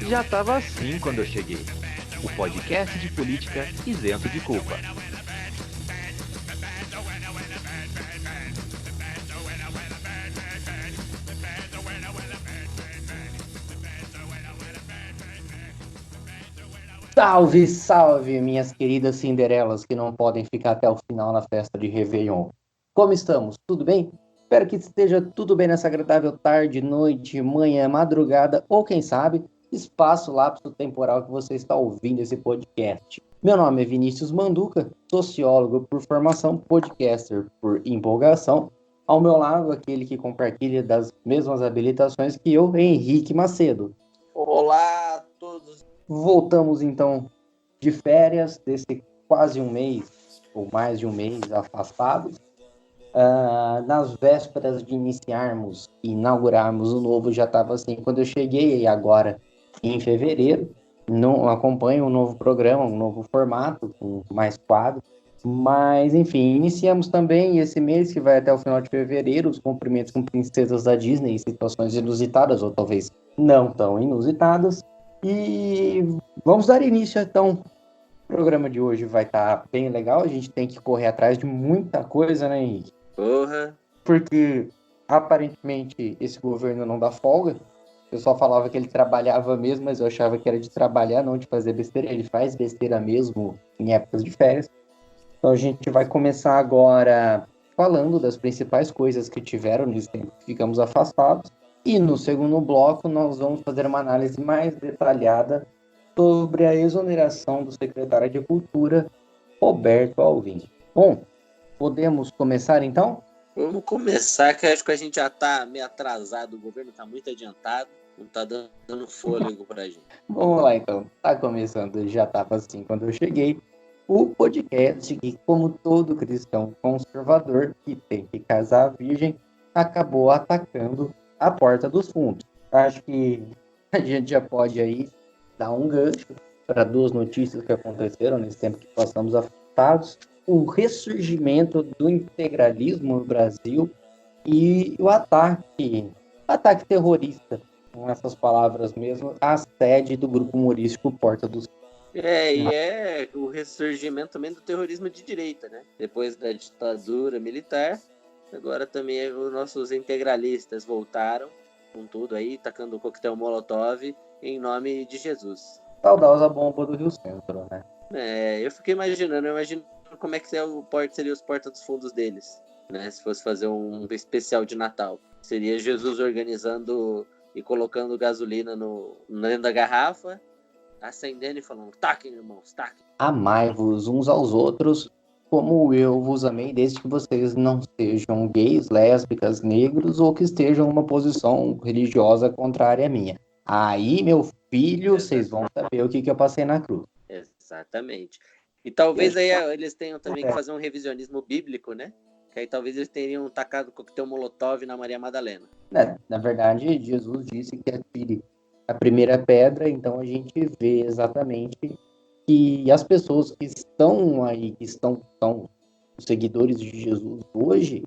Já tava assim quando eu cheguei. O podcast de política isento de culpa. Salve, salve, minhas queridas Cinderelas que não podem ficar até o final na festa de Réveillon. Como estamos? Tudo bem? Espero que esteja tudo bem nessa agradável tarde, noite, manhã, madrugada ou, quem sabe, espaço lapso temporal que você está ouvindo esse podcast. Meu nome é Vinícius Manduca, sociólogo por formação, podcaster por empolgação. Ao meu lado, aquele que compartilha das mesmas habilitações que eu, Henrique Macedo. Olá a todos. Voltamos então de férias, desse quase um mês, ou mais de um mês afastados, nas vésperas de inaugurarmos o novo, já estava assim, quando eu cheguei agora em fevereiro, não acompanho um novo programa, um novo formato, com mais quadros, mas enfim, iniciamos também esse mês, que vai até o final de fevereiro, os cumprimentos com princesas da Disney, em situações inusitadas, ou talvez não tão inusitadas, e vamos dar início então. O programa de hoje vai estar bem legal, a gente tem que correr atrás de muita coisa, né, Henrique? Porra. Porque aparentemente esse governo não dá folga. O pessoal falava que ele trabalhava mesmo, mas eu achava que era de trabalhar, não de fazer besteira. Ele faz besteira mesmo em épocas de férias. Então a gente vai começar agora falando das principais coisas que tiveram nesse tempo que ficamos afastados. E no segundo bloco nós vamos fazer uma análise mais detalhada sobre a exoneração do secretário de Cultura, Roberto Alvim. Bom, podemos começar então? Vamos começar, que acho que a gente já tá meio atrasado, o governo tá muito adiantado, não tá dando fôlego pra gente. Vamos lá então, tá começando, já estava assim quando eu cheguei, o podcast que, como todo cristão conservador que tem que casar virgem, acabou atacando a porta dos fundos. Acho que a gente já pode aí dar um gancho para duas notícias que aconteceram nesse tempo que passamos afastados: o ressurgimento do integralismo no Brasil e o ataque terrorista, com essas palavras mesmo, à sede do grupo humorístico Porta dos Fundos. E é o ressurgimento também do terrorismo de direita, né? Depois da ditadura militar, agora também os nossos integralistas voltaram com tudo aí, tacando o coquetel Molotov em nome de Jesus. Saudosa bomba do Rio Centro, né? Eu fiquei imaginando como é que seria os Porta dos Fundos deles, né? Se fosse fazer um especial de Natal. Seria Jesus organizando e colocando gasolina dentro da garrafa, acendendo e falando: taquem, irmãos, taquem. Amai-vos uns aos outros, como eu vos amei, desde que vocês não sejam gays, lésbicas, negros ou que estejam em uma posição religiosa contrária à minha. Aí, meu filho, vocês vão saber o que eu passei na cruz. Exatamente. E talvez aí eles tenham também que fazer um revisionismo bíblico, né? Que aí talvez eles teriam tacado coquetel Molotov na Maria Madalena. Na verdade, Jesus disse que atire a primeira pedra, então a gente vê exatamente que as pessoas que estão aí, que são seguidores de Jesus hoje,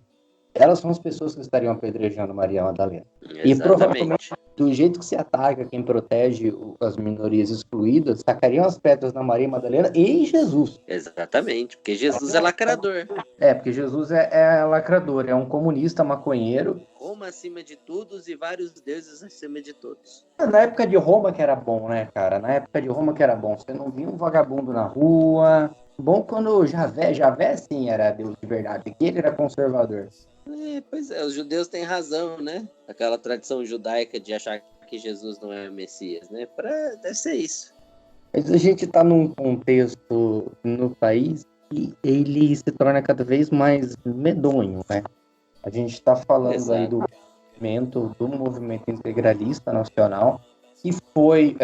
elas são as pessoas que estariam apedrejando Maria Madalena. Exatamente. E provavelmente, do jeito que se ataca quem protege as minorias excluídas, tacariam as pedras na Maria Madalena e em Jesus. Exatamente, porque Jesus é lacrador. Porque Jesus é lacrador, é um comunista maconheiro. Roma acima de todos e vários deuses acima de todos. Na época de Roma que era bom, né, cara? Na época de Roma que era bom. Você não via um vagabundo na rua. Bom quando Javé sim era Deus de verdade, que ele era conservador. Pois é, os judeus têm razão, né? Aquela tradição judaica de achar que Jesus não é o Messias, né? Deve ser isso. Mas a gente está num contexto no país que ele se torna cada vez mais medonho, né? A gente está falando aí do movimento integralista nacional, que foi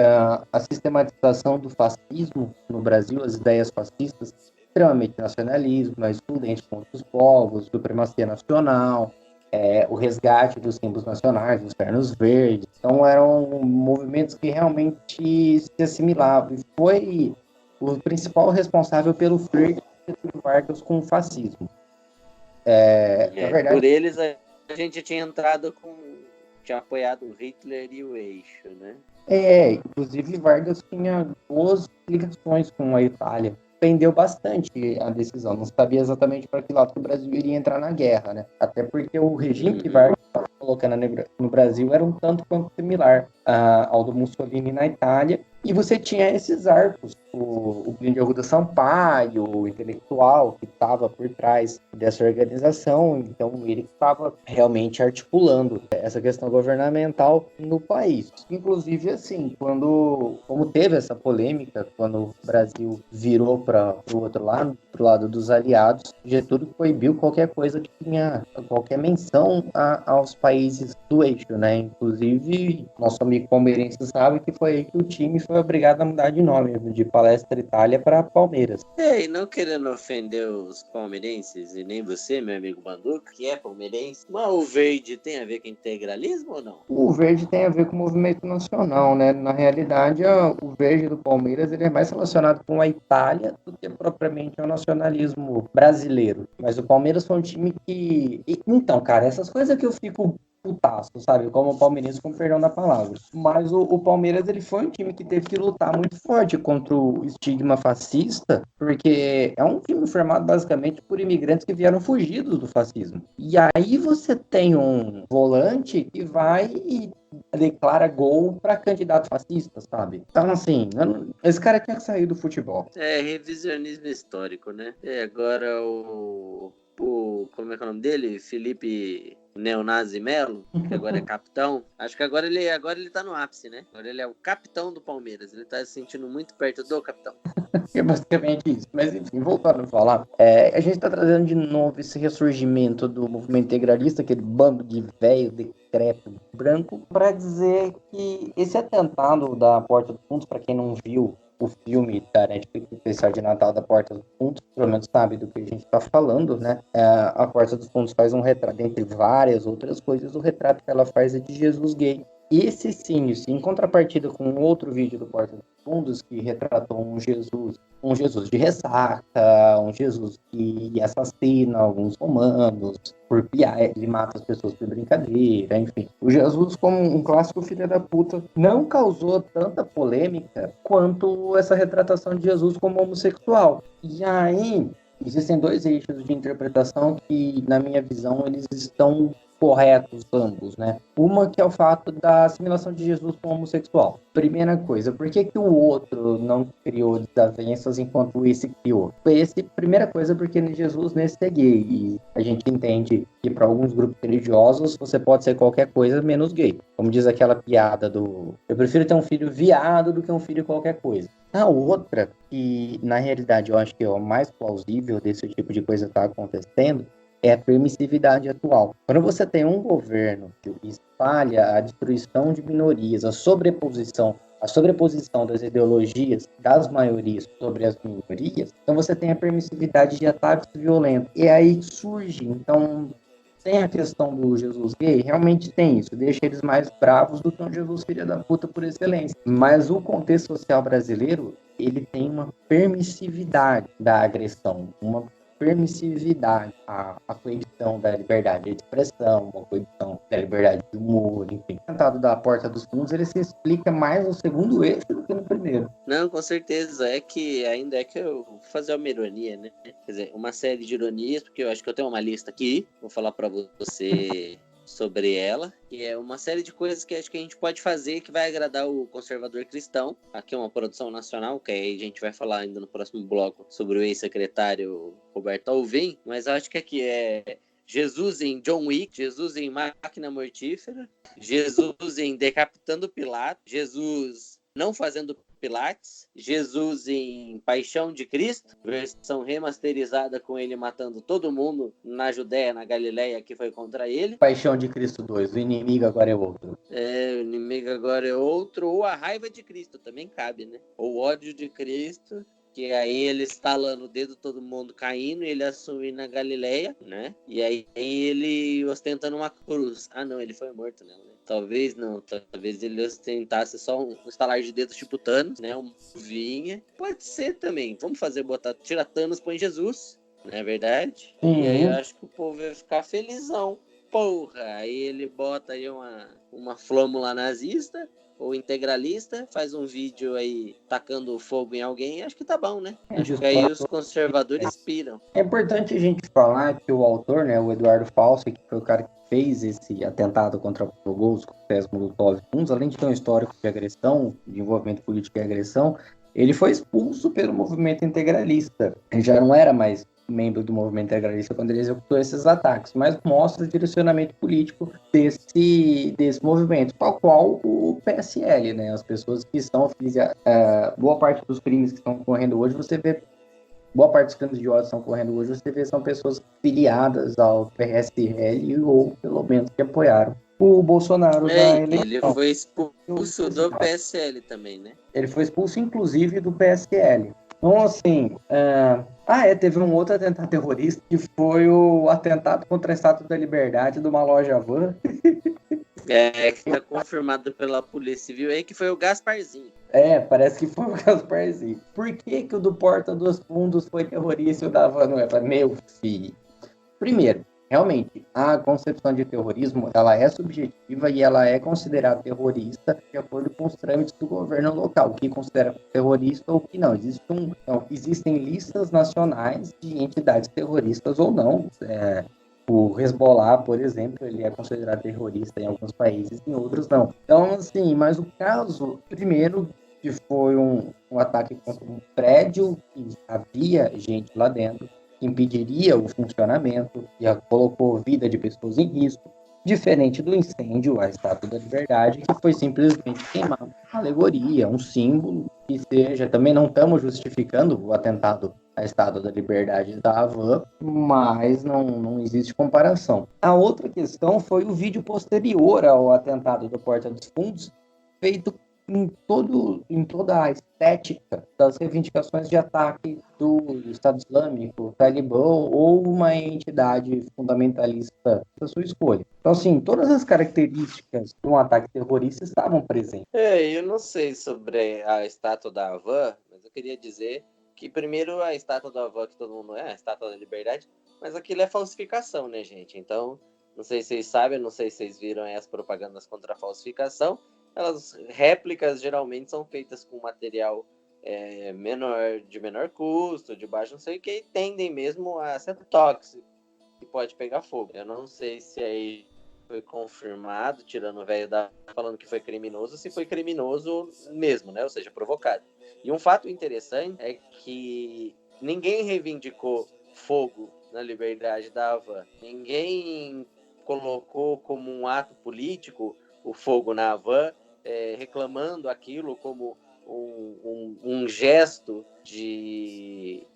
a sistematização do fascismo no Brasil, as ideias fascistas, extremamente nacionalismo, excludente contra os povos, supremacia nacional, o resgate dos símbolos nacionais, dos ternos verdes. Então eram movimentos que realmente se assimilavam. E foi o principal responsável pelo flerte de Vargas com o fascismo. Na verdade, por eles a gente tinha apoiado o Hitler e o Eixo, né? Inclusive Vargas tinha boas ligações com a Itália. Pendeu bastante a decisão, não sabia exatamente para que lado que o Brasil iria entrar na guerra, né? Até porque o regime que Vargas estava colocando no Brasil era um tanto quanto similar ao do Mussolini na Itália. E você tinha esses arcos, o Plínio de Arruda Sampaio, o intelectual que estava por trás dessa organização, então ele estava realmente articulando essa questão governamental no país. Inclusive, assim, como teve essa polêmica, quando o Brasil virou para o outro lado, pro lado dos aliados, Getúlio proibiu qualquer coisa que tinha qualquer menção aos países do eixo, né? Inclusive, nosso amigo palmeirense sabe que foi aí que o time foi obrigado a mudar de nome, de Palestra Itália para Palmeiras. E não querendo ofender os palmeirenses e nem você, meu amigo Banduca, que é palmeirense, mas o verde tem a ver com integralismo ou não? O verde tem a ver com o movimento nacional, né? Na realidade, o verde do Palmeiras ele é mais relacionado com a Itália do que propriamente ao nacionalismo brasileiro. Mas o Palmeiras foi um time que... Então, cara, essas coisas que eu fico putaço, sabe? Como palmeirense, com perdão da palavra. Mas o Palmeiras, ele foi um time que teve que lutar muito forte contra o estigma fascista, porque é um time formado basicamente por imigrantes que vieram fugidos do fascismo. E aí você tem um volante que vai e declara gol para candidato fascista, sabe? Então, assim, esse cara tinha que sair do futebol. É revisionismo histórico, né? Agora como é que é o nome dele? Felipe Neonazi Melo, que agora é capitão. Acho que agora ele tá no ápice, né? Agora ele é o capitão do Palmeiras. Ele tá se sentindo muito perto do capitão. É basicamente isso. Mas, enfim, voltando a falar, a gente está trazendo de novo esse ressurgimento do movimento integralista, aquele bando de velho, decrépito, branco, para dizer que esse atentado da Porta dos Fundos, para quem não viu o filme da Netflix, especial de Natal da Porta dos Fundos, pelo menos sabe do que a gente está falando, né? A Porta dos Fundos faz um retrato, entre várias outras coisas, o retrato que ela faz é de Jesus gay. Esse sim, em contrapartida com outro vídeo do Porta dos Fundos que retratou um Jesus de ressaca, um Jesus que assassina alguns romanos por piada, ele mata as pessoas por brincadeira, enfim. O Jesus, como um clássico filho da puta, não causou tanta polêmica quanto essa retratação de Jesus como homossexual. E aí, existem dois eixos de interpretação que, na minha visão, eles estão corretos ambos, né? Uma que é o fato da assimilação de Jesus com o homossexual. Primeira coisa, por que o outro não criou desavenças enquanto esse criou? Primeira coisa, porque Jesus nesse é gay, e a gente entende que para alguns grupos religiosos você pode ser qualquer coisa menos gay. Como diz aquela piada eu prefiro ter um filho viado do que um filho qualquer coisa. A outra, que na realidade eu acho que é o mais plausível desse tipo de coisa estar acontecendo, é a permissividade atual. Quando você tem um governo que espalha a destruição de minorias, a sobreposição das ideologias das maiorias sobre as minorias, então você tem a permissividade de ataques violentos. E aí surge, então, tem a questão do Jesus gay, realmente tem isso, deixa eles mais bravos do que um Jesus filha da puta por excelência. Mas o contexto social brasileiro, ele tem uma permissividade da agressão, uma permissividade, a coibição da liberdade de expressão, a coibição da liberdade de humor, enfim. O tratado da Porta dos Fundos, ele se explica mais no segundo eixo do que no primeiro. Não, com certeza. Ainda é que eu vou fazer uma ironia, né? Quer dizer, uma série de ironias, porque eu acho que eu tenho uma lista aqui, vou falar para você sobre ela, que é uma série de coisas que acho que a gente pode fazer que vai agradar o conservador cristão. Aqui é uma produção nacional, que aí a gente vai falar ainda no próximo bloco sobre o ex-secretário Roberto Alvim, mas acho que aqui é Jesus em John Wick, Jesus em Máquina Mortífera, Jesus em Decapitando Pilatos, Jesus não fazendo Pilates, Jesus em Paixão de Cristo, versão remasterizada com ele matando todo mundo na Judéia, na Galileia, que foi contra ele. Paixão de Cristo 2, o inimigo agora é outro. O inimigo agora é outro, ou a raiva de Cristo, também cabe, né? Ou o ódio de Cristo, que aí ele estalando o dedo, todo mundo caindo, ele assume na Galileia, né? E aí ele ostentando uma cruz. Ah, não, ele foi morto nela, né? Talvez não, talvez ele ostentasse só um estalar de dedos tipo Thanos, né? Uma vinha. Pode ser também. Vamos tira Thanos, põe Jesus, não é verdade? Uhum. E aí eu acho que o povo vai ficar felizão. Porra, aí ele bota aí uma flâmula nazista, ou integralista, faz um vídeo aí tacando fogo em alguém, acho que tá bom, né? É, Acho que aí os conservadores piram. É importante a gente falar que o autor, né, o Eduardo Falso, que foi o cara que fez esse atentado contra os coquetéis Molotov, além de ter um histórico de agressão, de envolvimento político e agressão, ele foi expulso pelo movimento integralista. Ele já não era mais membro do movimento integralista quando ele executou esses ataques, mas mostra o direcionamento político desse movimento, tal qual o PSL, né? As pessoas que estão boa parte dos crimes que estão ocorrendo hoje, você vê boa parte dos crimes de ódio que estão ocorrendo hoje, você vê são pessoas filiadas ao PSL ou pelo menos que apoiaram o Bolsonaro na eleição. Ele foi expulso do PSL também, né? Ele foi expulso, inclusive, do PSL. Então, assim... teve um outro atentado terrorista, que foi o atentado contra a Estátua da Liberdade de uma loja van. Que tá confirmado pela Polícia Civil aí, que foi o Gasparzinho. Parece que foi o Gasparzinho. Por que o do Porta dos Fundos foi terrorista e o da van não é? Meu filho. Primeiro, realmente, a concepção de terrorismo, ela é subjetiva e ela é considerada terrorista de acordo com os trâmites do governo local, o que considera terrorista ou o que não. Existem listas nacionais de entidades terroristas ou não. O Hezbollah, por exemplo, ele é considerado terrorista em alguns países, em outros não. Então, assim, mas o caso, primeiro, que foi um ataque contra um prédio que havia gente lá dentro, que impediria o funcionamento, e colocou a vida de pessoas em risco, diferente do incêndio à Estátua da Liberdade, que foi simplesmente queimar uma alegoria, um símbolo, que seja, também não estamos justificando o atentado à Estátua da Liberdade da Havan, mas não existe comparação. A outra questão foi o vídeo posterior ao atentado do Porta dos Fundos, feito em toda a estética das reivindicações de ataque do Estado Islâmico, Talibã ou uma entidade fundamentalista da sua escolha. Então, assim, todas as características de um ataque terrorista estavam presentes. Eu não sei sobre a estátua da Havan, mas eu queria dizer que, primeiro, a estátua da Havan, que todo mundo a estátua da Liberdade, mas aquilo é falsificação, né, gente? Então, não sei se vocês sabem, não sei se vocês viram as propagandas contra a falsificação. As réplicas geralmente são feitas com material de menor custo, de baixo não sei o que, e tendem mesmo a ser tóxico e pode pegar fogo. Eu não sei se aí foi confirmado, tirando o velho falando que foi criminoso, se foi criminoso mesmo, né? Ou seja, provocado. E um fato interessante é que ninguém reivindicou fogo na Liberdade da Havan. Ninguém colocou como um ato político o fogo na Havan, reclamando aquilo como um gesto de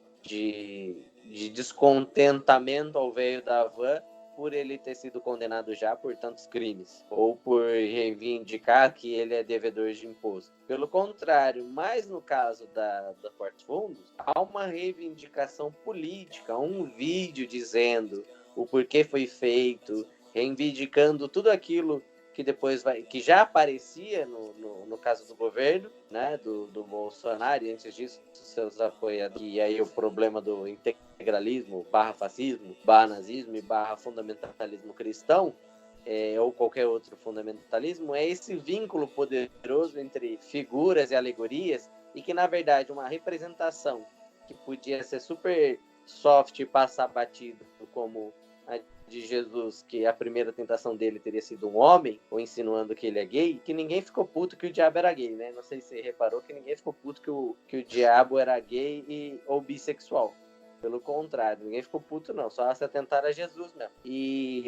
descontentamento ao velho da Havan por ele ter sido condenado já por tantos crimes, ou por reivindicar que ele é devedor de imposto. Pelo contrário, mas no caso da Porta dos Fundos, há uma reivindicação política, um vídeo dizendo o porquê foi feito, reivindicando tudo aquilo que depois que já aparecia no caso do governo, né, do Bolsonaro, e antes disso, seus apoiadores, e aí o problema do integralismo, /fascismo, /nazismo e /fundamentalismo cristão, ou qualquer outro fundamentalismo, é esse vínculo poderoso entre figuras e alegorias, e que, na verdade, uma representação que podia ser super soft e passar batido, como a de Jesus, que a primeira tentação dele teria sido um homem, ou insinuando que ele é gay, que ninguém ficou puto que o diabo era gay, né? Não sei se você reparou que ninguém ficou puto que o diabo era gay ou bissexual. Pelo contrário, ninguém ficou puto não, só se atentaram a Jesus mesmo.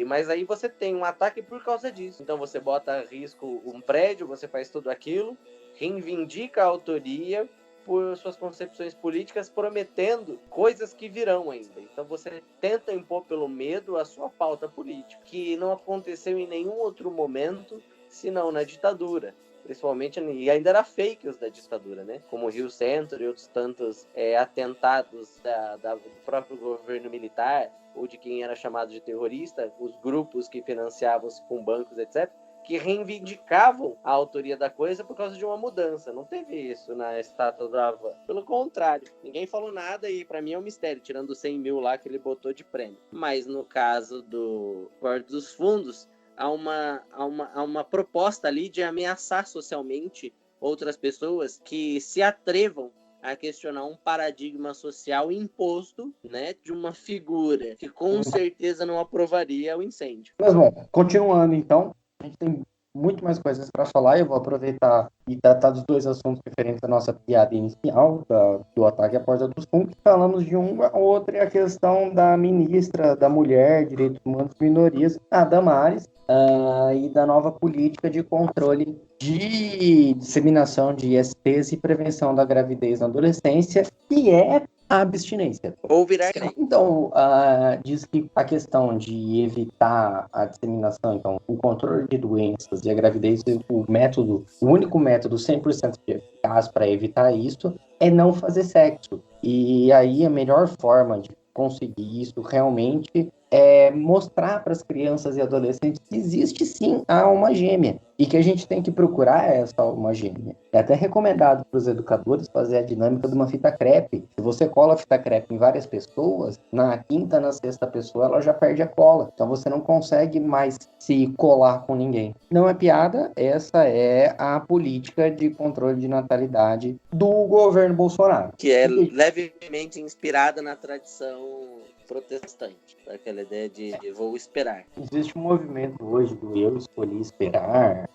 Mas aí você tem um ataque por causa disso. Então você bota a risco um prédio, você faz tudo aquilo, reivindica a autoria por suas concepções políticas, prometendo coisas que virão ainda. Então você tenta impor pelo medo a sua pauta política, que não aconteceu em nenhum outro momento, senão na ditadura. Principalmente, e ainda era fake os da ditadura, né? Como o Rio Centro e outros tantos atentados do próprio governo militar, ou de quem era chamado de terrorista, os grupos que financiavam-se com bancos, etc., que reivindicavam a autoria da coisa por causa de uma mudança. Não teve isso na estátua da Havan. Pelo contrário, ninguém falou nada e para mim é um mistério, tirando os 100 mil lá que ele botou de prêmio. Mas no caso do Porta dos Fundos, há uma proposta ali de ameaçar socialmente outras pessoas que se atrevam a questionar um paradigma social imposto, né, de uma figura que com certeza não aprovaria o incêndio. Mas bom, continuando então, a gente tem muito mais coisas para falar. Eu vou aproveitar e tratar dos dois assuntos referentes à nossa piada inicial, do ataque à porta dos fundos. Falamos de um, a outra é a questão da ministra da Mulher, Direitos Humanos e Minorias, a Damares, e da nova política de controle de disseminação de ISTs e prevenção da gravidez na adolescência, que é a abstinência. Ou virar lei. Então, diz que a questão de evitar a disseminação, então, o controle de doenças e a gravidez, o único método 100% eficaz para evitar isso é não fazer sexo. E aí a melhor forma de conseguir isso realmente é mostrar para as crianças e adolescentes que existe sim a alma gêmea e que a gente tem que procurar essa alma gêmea. É até recomendado para os educadores fazer a dinâmica de uma fita crepe. Se você cola a fita crepe em várias pessoas, na quinta, na sexta pessoa, ela já perde a cola. Então você não consegue mais se colar com ninguém. Não é piada, essa é a política de controle de natalidade do governo Bolsonaro. Que é levemente inspirada na tradição protestante, aquela ideia de vou esperar. Existe um movimento hoje do eu escolhi esperar,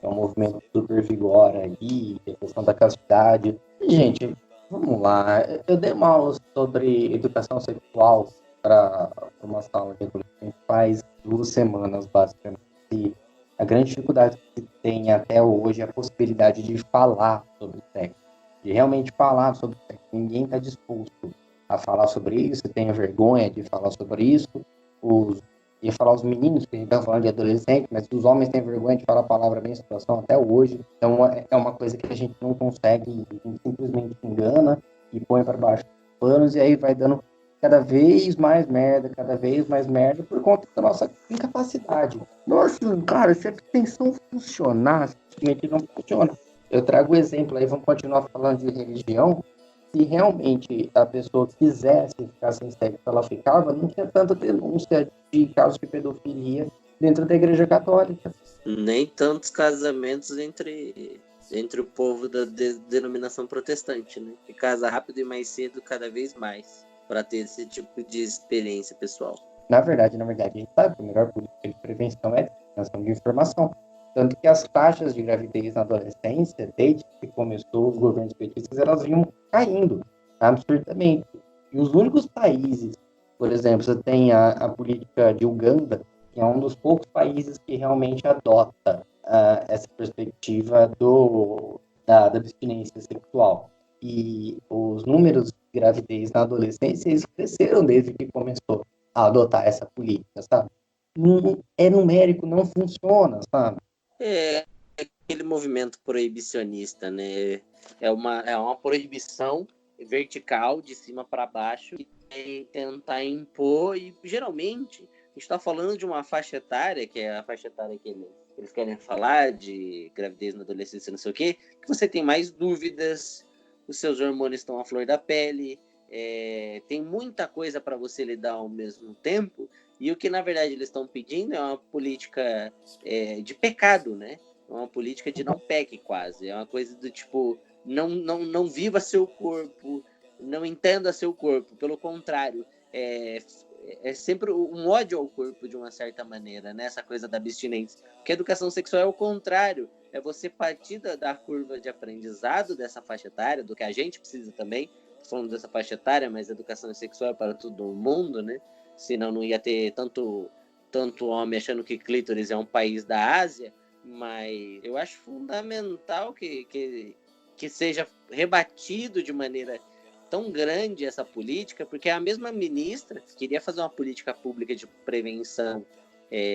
é um movimento super vigora aí, a questão da castidade. Gente, vamos lá, eu dei uma aula sobre educação sexual para uma sala de adolescente faz 2 semanas, basicamente. E a grande dificuldade que se tem até hoje é a possibilidade de falar sobre sexo, de realmente falar sobre sexo. Ninguém está disposto a falar sobre isso, tem vergonha de falar sobre isso. Ia falar os meninos, que a gente está falando de adolescente, mas os homens têm vergonha de falar a palavra menstruação até hoje. Então é uma coisa que a gente não consegue, a gente simplesmente engana e põe para baixo dos panos, e aí vai dando cada vez mais merda por conta da nossa incapacidade. Nossa, cara, se a abstenção funcionar, simplesmente não funciona. Eu trago o exemplo aí, vamos continuar falando de religião. Se realmente a pessoa quisesse ficar sem sexo, ela ficava, não tinha tanta denúncia de casos de pedofilia dentro da Igreja Católica. Nem tantos casamentos entre o povo da denominação protestante, né? Que casa rápido e mais cedo cada vez mais, para ter esse tipo de experiência pessoal. Na verdade, a gente sabe que a melhor política de prevenção é a disseminação de informação. Tanto que as taxas de gravidez na adolescência, desde que começou os governos petistas, elas vinham caindo absurdamente. E os únicos países, por exemplo, você tem a política de Uganda, que é um dos poucos países que realmente adota essa perspectiva da abstinência sexual. E os números de gravidez na adolescência, eles cresceram desde que começou a adotar essa política, sabe? Não é numérico, não funciona, sabe? É aquele movimento proibicionista, né? É uma proibição vertical, de cima para baixo, e tentar impor, e geralmente a gente está falando de uma faixa etária, que é a faixa etária que eles querem falar, de gravidez na adolescência, não sei o quê, que você tem mais dúvidas, os seus hormônios estão à flor da pele, tem muita coisa para você lidar ao mesmo tempo. E o que, na verdade, eles estão pedindo é uma política de pecado, né? É uma política de não peque, quase. É uma coisa do tipo, não viva seu corpo, não entenda seu corpo. Pelo contrário, é sempre um ódio ao corpo, de uma certa maneira, né? Essa coisa da abstinência. Porque a educação sexual é o contrário. É você partir da curva de aprendizado dessa faixa etária, do que a gente precisa também. Estou falando dessa faixa etária, mas a educação sexual é para todo mundo, né? Senão não ia ter tanto homem achando que clítoris é um país da Ásia, mas eu acho fundamental que seja rebatido de maneira tão grande essa política, porque a mesma ministra queria fazer uma política pública de prevenção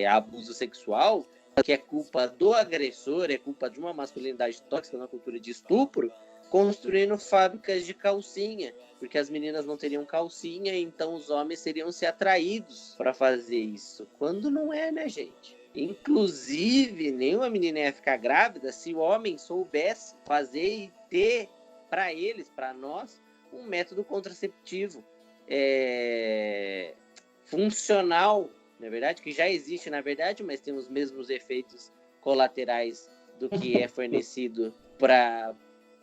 a abuso sexual, que é culpa do agressor, é culpa de uma masculinidade tóxica, uma cultura de estupro, construindo fábricas de calcinha, porque as meninas não teriam calcinha, então os homens seriam se atraídos para fazer isso, quando não é, né, gente? Inclusive, nenhuma menina ia ficar grávida se o homem soubesse fazer e ter para eles, para nós, um método contraceptivo funcional na verdade, que já existe, na verdade, mas tem os mesmos efeitos colaterais do que é fornecido para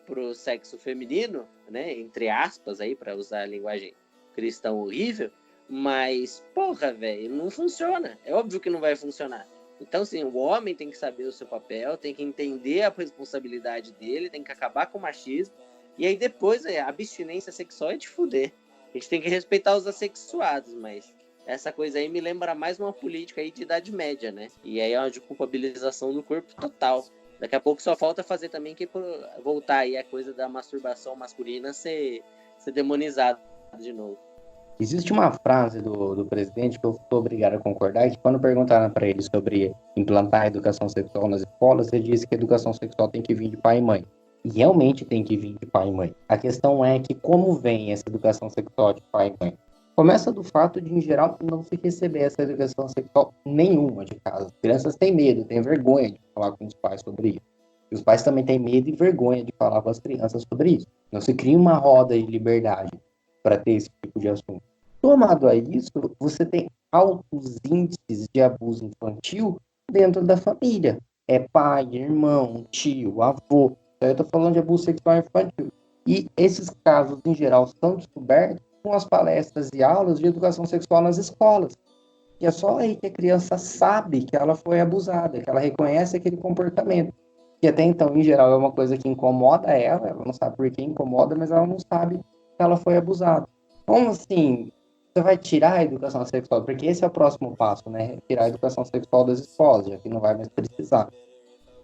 o sexo feminino, né? Entre aspas, aí, para usar a linguagem cristã horrível, mas, porra, velho, não funciona. É óbvio que não vai funcionar. Então, assim, o homem tem que saber o seu papel, tem que entender a responsabilidade dele, tem que acabar com o machismo, e aí depois a abstinência sexual é de fuder. A gente tem que respeitar os assexuados, mas essa coisa aí me lembra mais uma política aí de idade média, né? E aí é uma de culpabilização do corpo total. Daqui a pouco só falta fazer também que voltar aí a coisa da masturbação masculina ser demonizada de novo. Existe uma frase do presidente que eu sou obrigado a concordar, que quando perguntaram para ele sobre implantar a educação sexual nas escolas, ele disse que a educação sexual tem que vir de pai e mãe. E realmente tem que vir de pai e mãe. A questão é que como vem essa educação sexual de pai e mãe? Começa do fato de, em geral, não se receber essa educação sexual nenhuma de casa. As crianças têm medo, têm vergonha de falar com os pais sobre isso. E os pais também têm medo e vergonha de falar com as crianças sobre isso. Não se cria uma roda de liberdade para ter esse tipo de assunto. Somado a isso, você tem altos índices de abuso infantil dentro da família. É pai, irmão, tio, avô. Então, eu estou falando de abuso sexual infantil. E esses casos, em geral, são descobertos com as palestras e aulas de educação sexual nas escolas. E é só aí que a criança sabe que ela foi abusada, que ela reconhece aquele comportamento. Que até então, em geral, é uma coisa que incomoda ela não sabe por que incomoda, mas ela não sabe que ela foi abusada. Como assim? Você vai tirar a educação sexual? Porque esse é o próximo passo, né? Tirar a educação sexual das escolas, já que não vai mais precisar.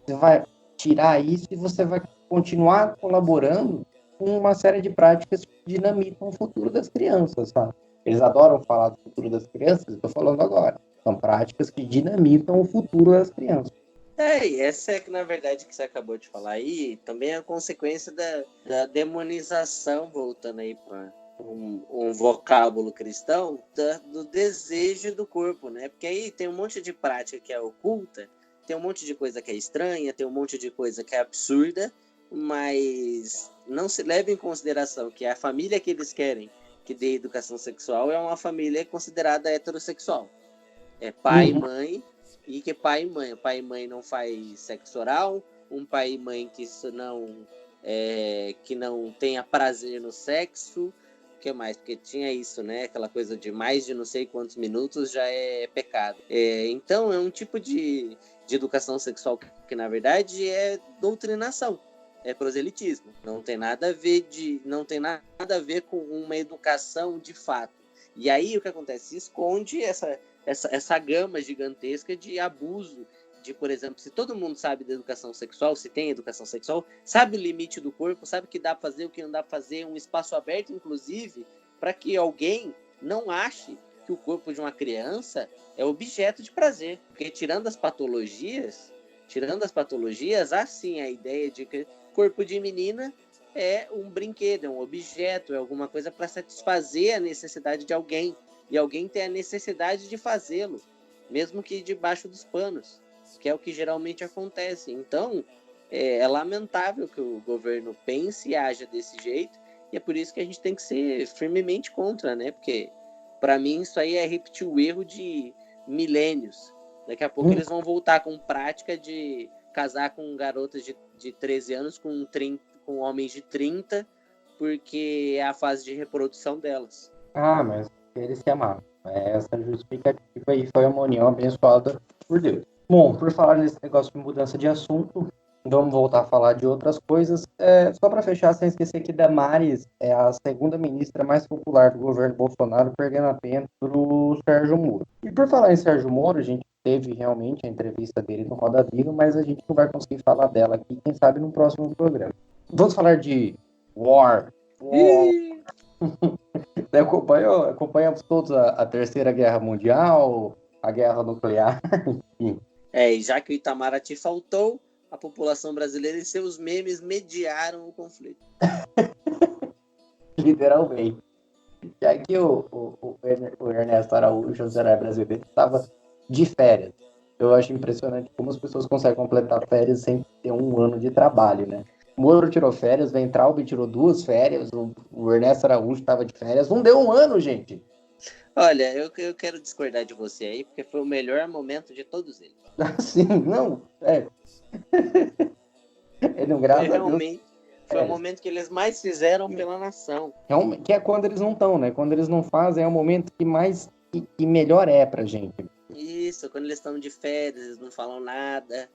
Você vai tirar isso e você vai continuar colaborando com uma série de práticas que dinamitam o futuro das crianças, sabe? Eles adoram falar do futuro das crianças, eu estou falando agora. São práticas que dinamitam o futuro das crianças. E essa é que, na verdade, que você acabou de falar aí, também é a consequência da demonização, voltando aí para um vocábulo cristão, do desejo do corpo, né? Porque aí tem um monte de prática que é oculta, tem um monte de coisa que é estranha, tem um monte de coisa que é absurda, mas não se leva em consideração que a família que eles querem que dê educação sexual é uma família considerada heterossexual. É pai e mãe, e que pai e mãe não faz sexo oral, um pai e mãe que não tenha prazer no sexo, o que mais? Porque tinha isso, né? Aquela coisa de mais de não sei quantos minutos já é pecado. Então, é um tipo de educação sexual que, na verdade, é doutrinação. É proselitismo. Não tem nada a ver com uma educação de fato. E aí, o que acontece? Se esconde essa gama gigantesca de abuso. De, por exemplo, se todo mundo sabe da educação sexual, se tem educação sexual, sabe o limite do corpo, sabe o que dá para fazer, o que não dá para fazer, um espaço aberto, inclusive, para que alguém não ache que o corpo de uma criança é objeto de prazer. Porque tirando as patologias, há sim a ideia de que corpo de menina é um brinquedo, é um objeto, é alguma coisa para satisfazer a necessidade de alguém. E alguém tem a necessidade de fazê-lo, mesmo que debaixo dos panos, que é o que geralmente acontece. Então, é lamentável que o governo pense e haja desse jeito, e é por isso que a gente tem que ser firmemente contra, né? Porque, para mim, isso aí é repetir o erro de milênios. Daqui a pouco eles vão voltar com prática de casar com garotas de 13 anos com homens de 30, porque é a fase de reprodução delas. Mas eles se amavam. Essa justificativa aí foi uma união abençoada por Deus. Bom, por falar nesse negócio de mudança de assunto, vamos voltar a falar de outras coisas. Só para fechar, sem esquecer que Damares é a segunda ministra mais popular do governo Bolsonaro, perdendo apenas para o Sérgio Moro. E por falar em Sérgio Moro, a gente teve realmente a entrevista dele no Roda Viva, mas a gente não vai conseguir falar dela aqui, quem sabe no próximo programa. Vamos falar de War. Acompanhamos todos a Terceira Guerra Mundial, a Guerra Nuclear, enfim. E já que o Itamaraty faltou, a população brasileira e seus memes mediaram o conflito. Literalmente. Já que o Ernesto Araújo, o herói brasileiro, estava de férias. Eu acho impressionante como as pessoas conseguem completar férias sem ter um ano de trabalho, né? O Moro tirou férias, o Weintraub tirou 2 férias, o Ernesto Araújo estava de férias. Não deu um ano, gente. Olha, eu quero discordar de você aí, porque foi o melhor momento de todos eles. Assim, não, ele, Foi graças a Deus, realmente, foi o momento que eles mais fizeram pela nação. realmente, que é quando eles não estão, né? Quando eles não fazem, é o momento que mais, que melhor é pra gente. Isso, quando eles estão de férias, eles não falam nada,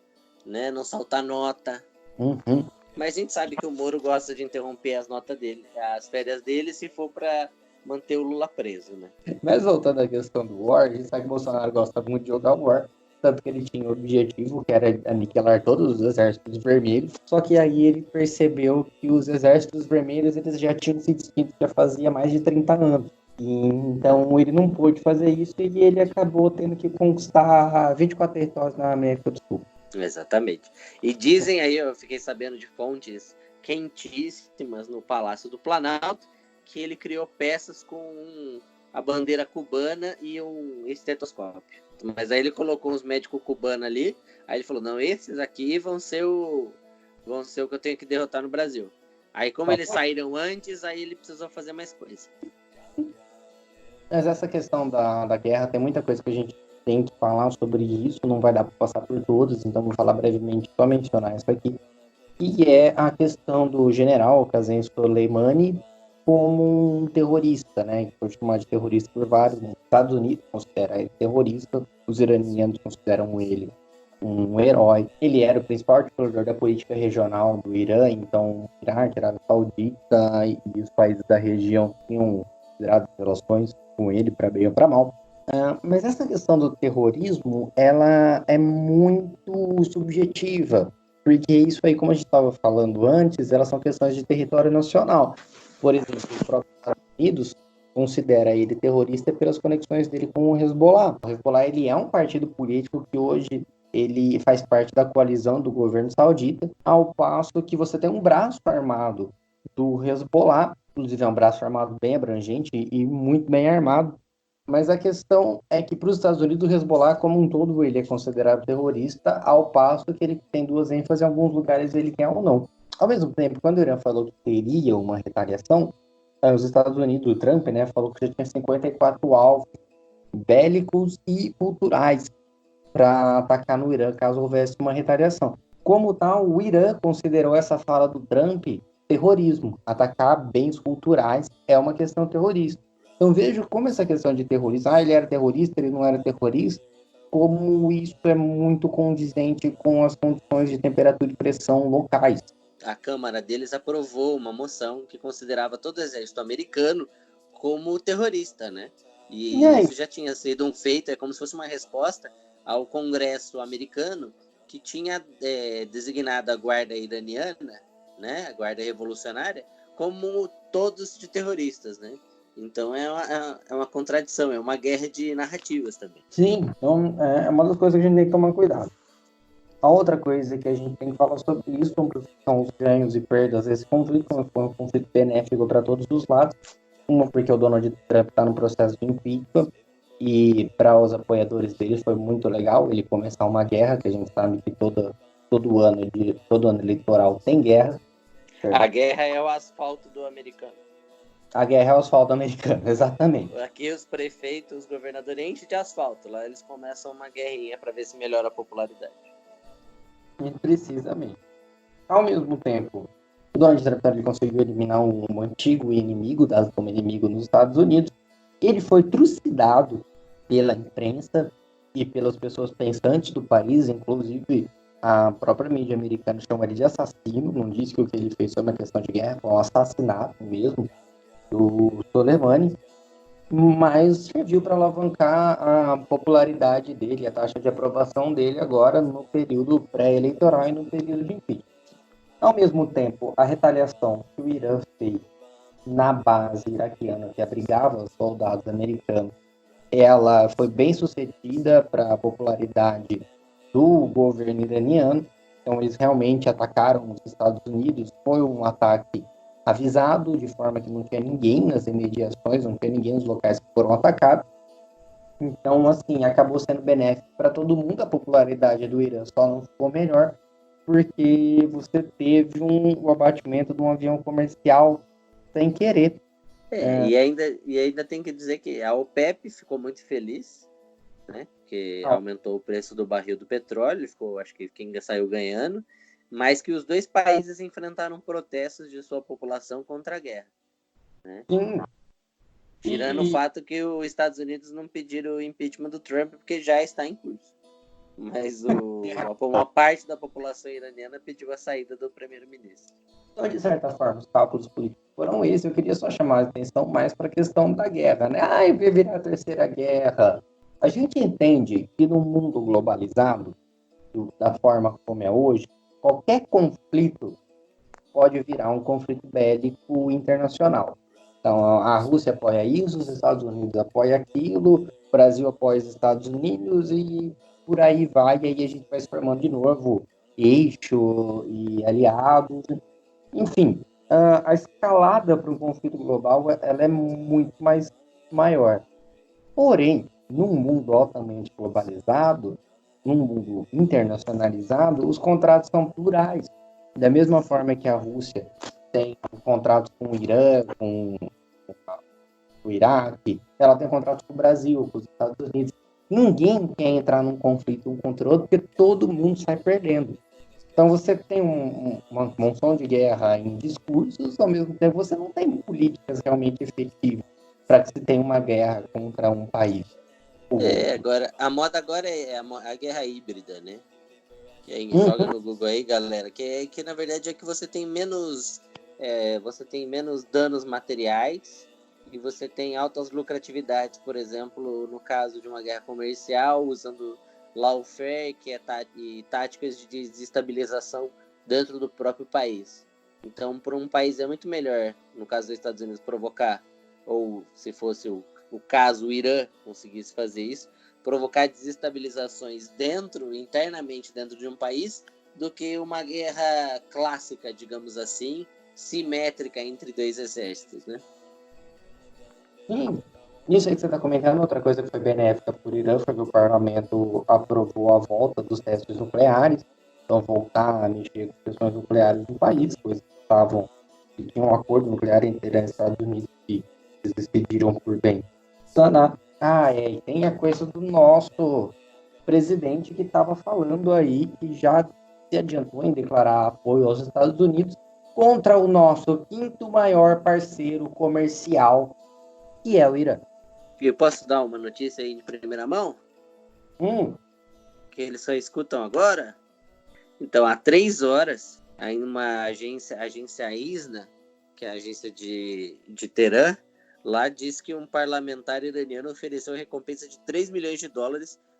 né? Não soltam nota. Uhum. Mas a gente sabe que o Moro gosta de interromper as notas dele, as férias dele, se for para manter o Lula preso, né? Mas voltando à questão do War, a gente sabe que o Bolsonaro gosta muito de jogar War, tanto que ele tinha o objetivo, que era aniquilar todos os exércitos vermelhos, só que aí ele percebeu que os exércitos vermelhos eles já tinham sido extintos já fazia mais de 30 anos. E, então ele não pôde fazer isso e ele acabou tendo que conquistar 24 territórios na América do Sul. Exatamente. E dizem aí, eu fiquei sabendo de fontes quentíssimas no Palácio do Planalto, que ele criou peças com a bandeira cubana e um estetoscópio. Mas aí ele colocou uns médicos cubanos ali, aí ele falou, não, esses aqui vão ser o que eu tenho que derrotar no Brasil. Aí como eles saíram antes, aí ele precisou fazer mais coisa. Mas essa questão da guerra, tem muita coisa que a gente tem que falar sobre isso, não vai dar para passar por todos, então vou falar brevemente, só mencionar isso aqui, que é a questão do general Qasem Soleimani como um terrorista, né, que foi chamado de terrorista por vários, né? Os Estados Unidos consideram ele terrorista, os iranianos consideram ele um herói. Ele era o principal articulador da política regional do Irã, então o Iraque, a Arábia Saudita e os países da região tinham considerado relações com ele para bem ou para mal. Mas essa questão do terrorismo, ela é muito subjetiva, porque isso aí, como a gente estava falando antes, elas são questões de território nacional. Por exemplo, os próprios Estados Unidos considera ele terrorista pelas conexões dele com o Hezbollah. O Hezbollah ele é um partido político que hoje ele faz parte da coalizão do governo saudita, ao passo que você tem um braço armado do Hezbollah, inclusive é um braço armado bem abrangente e muito bem armado. Mas a questão é que para os Estados Unidos o Hezbollah como um todo ele é considerado terrorista, ao passo que ele tem duas ênfases em alguns lugares ele quer ou não. Ao mesmo tempo, quando o Irã falou que teria uma retaliação, os Estados Unidos, o Trump, né, falou que já tinha 54 alvos bélicos e culturais para atacar no Irã caso houvesse uma retaliação. Como tal, o Irã considerou essa fala do Trump terrorismo. Atacar bens culturais é uma questão terrorista. Então vejo como essa questão de terrorismo, ele era terrorista, ele não era terrorista, como isso é muito condizente com as condições de temperatura e pressão locais. A Câmara deles aprovou uma moção que considerava todo o exército americano como terrorista, né? E isso já tinha sido um feito, é como se fosse uma resposta ao Congresso americano que tinha designado a guarda iraniana, né, a guarda revolucionária, como todos de terroristas, né? Então é uma contradição, é uma guerra de narrativas também. Sim, então é uma das coisas que a gente tem que tomar cuidado. A outra coisa que a gente tem que falar sobre isso são os ganhos e perdas desse conflito, como foi um conflito benéfico para todos os lados. Uma, porque o Donald Trump está no processo de impeachment, e para os apoiadores dele foi muito legal ele começar uma guerra, que a gente sabe que todo ano eleitoral tem guerra. A guerra é o asfalto do americano. A guerra é o asfalto americano, exatamente. Aqui os prefeitos, os governadores enchem de asfalto. Lá eles começam uma guerrinha para ver se melhora a popularidade. Precisamente. Ao mesmo tempo, o Donald Trump conseguiu eliminar um antigo inimigo, dado como inimigo nos Estados Unidos. Ele foi trucidado pela imprensa e pelas pessoas pensantes do país, inclusive a própria mídia americana chama ele de assassino, não disse que o que ele fez foi uma questão de guerra, foi um assassinato mesmo do Soleimani, mas serviu para alavancar a popularidade dele, a taxa de aprovação dele agora no período pré-eleitoral e no período de impeachment. Ao mesmo tempo, a retaliação que o Irã fez na base iraquiana que abrigava os soldados americanos, ela foi bem sucedida para a popularidade do governo iraniano. Então eles realmente atacaram os Estados Unidos, foi um ataque avisado, de forma que não tinha ninguém nas imediações, não tinha ninguém nos locais que foram atacados. Então, assim, acabou sendo benéfico para todo mundo. A popularidade do Irã só não ficou melhor porque você teve o abatimento de um avião comercial sem querer. E ainda tem que dizer que a OPEP ficou muito feliz, né? Porque aumentou o preço do barril do petróleo, acho que quem ainda saiu ganhando, mas que os dois países enfrentaram protestos de sua população contra a guerra, né? Sim. Tirando o fato que os Estados Unidos não pediram o impeachment do Trump porque já está em curso. Mas uma parte da população iraniana pediu a saída do primeiro-ministro. Então, de certa forma, os cálculos políticos foram esses. Eu queria só chamar a atenção mais para a questão da guerra, né? Vai virar a terceira guerra. A gente entende que no mundo globalizado, da forma como é hoje, qualquer conflito pode virar um conflito bélico internacional. Então, a Rússia apoia isso, os Estados Unidos apoiam aquilo, o Brasil apoia os Estados Unidos e por aí vai, e aí a gente vai se formando de novo eixo e aliados. Enfim, a escalada para um conflito global ela é muito mais maior. Porém, num mundo altamente globalizado, num mundo internacionalizado, os contratos são plurais. Da mesma forma que a Rússia tem contratos com o Irã, com o Iraque, ela tem contratos com o Brasil, com os Estados Unidos. Ninguém quer entrar num conflito um contra o outro, porque todo mundo sai perdendo. Então você tem uma monção de guerra em discursos, ao mesmo tempo você não tem políticas realmente efetivas para que se tenha uma guerra contra um país. Agora, a moda agora é a guerra híbrida, né? Que aí, joga no Google aí, galera, que na verdade é que você tem menos danos materiais e você tem altas lucratividades, por exemplo, no caso de uma guerra comercial, usando lawfare, que é táticas de desestabilização dentro do próprio país. Então, para um país é muito melhor, no caso dos Estados Unidos, provocar, ou se fosse o caso o Irã conseguisse fazer isso, provocar desestabilizações internamente dentro de um país, do que uma guerra clássica, digamos assim, simétrica entre dois exércitos, né? Sim, isso aí que você está comentando, outra coisa que foi benéfica para o Irã foi que o parlamento aprovou a volta dos testes nucleares, então voltar a mexer com questões nucleares do país, coisas que tinham um acordo nuclear entre Irã e Estados Unidos que eles decidiram por bem sanar. E tem a coisa do nosso presidente que estava falando aí, que já se adiantou em declarar apoio aos Estados Unidos contra o nosso quinto maior parceiro comercial, que é o Irã. Eu posso dar uma notícia aí de primeira mão? Que eles só escutam agora? Então, há 3 horas, aí uma agência ISNA, que é a agência de Teherã, lá diz que um parlamentar iraniano ofereceu recompensa de $3 milhões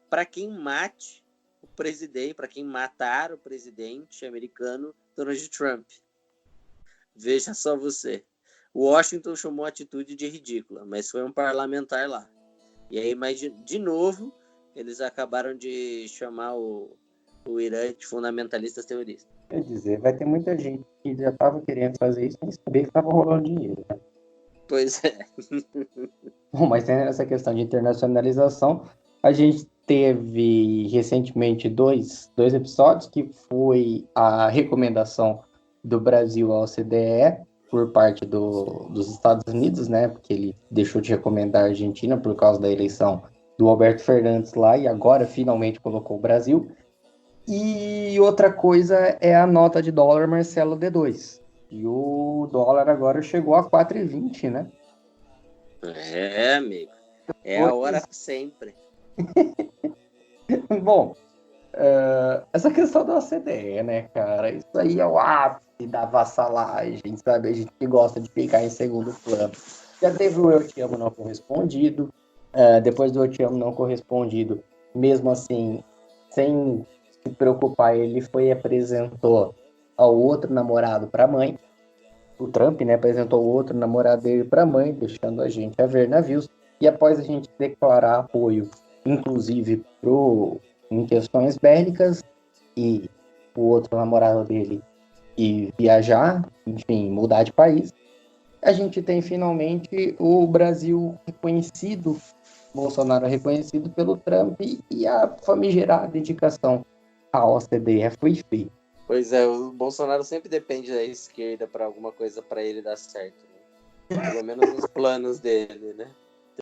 para quem mate o presidente, para quem matar o presidente americano Donald Trump. Veja só você. Washington chamou a atitude de ridícula, mas foi um parlamentar lá. E aí, mas de novo, eles acabaram de chamar o Irã de fundamentalistas terroristas. Quer dizer, vai ter muita gente que já estava querendo fazer isso sem saber que estava rolando dinheiro, né? Pois é. Bom, mas tendo essa questão de internacionalização, a gente teve recentemente dois episódios, que foi a recomendação do Brasil ao OCDE por parte dos Estados Unidos, né? Porque ele deixou de recomendar a Argentina por causa da eleição do Alberto Fernandes lá e agora finalmente colocou o Brasil. E outra coisa é a nota de dólar Marcelo D2. E o dólar agora chegou a 4,20, né? Amigo. É a hora sempre. Bom, essa questão da OCDE, né, cara? Isso aí é o ápice da vassalagem, sabe? A gente que gosta de ficar em segundo plano. Já teve o Eu Te Amo não correspondido. Depois do Eu Te Amo não correspondido, mesmo assim, sem se preocupar, ele foi e apresentou ao outro namorado para a mãe. O Trump, né, apresentou o outro namorado dele para a mãe, deixando a gente a ver navios. E após a gente declarar apoio, inclusive em questões bélicas, e o outro namorado dele e viajar, enfim, mudar de país, a gente tem finalmente o Brasil reconhecido, Bolsonaro reconhecido pelo Trump, e a famigerada indicação à OCDE foi feita. Pois é, o Bolsonaro sempre depende da esquerda para alguma coisa para ele dar certo. Né? Pelo menos nos planos dele, né?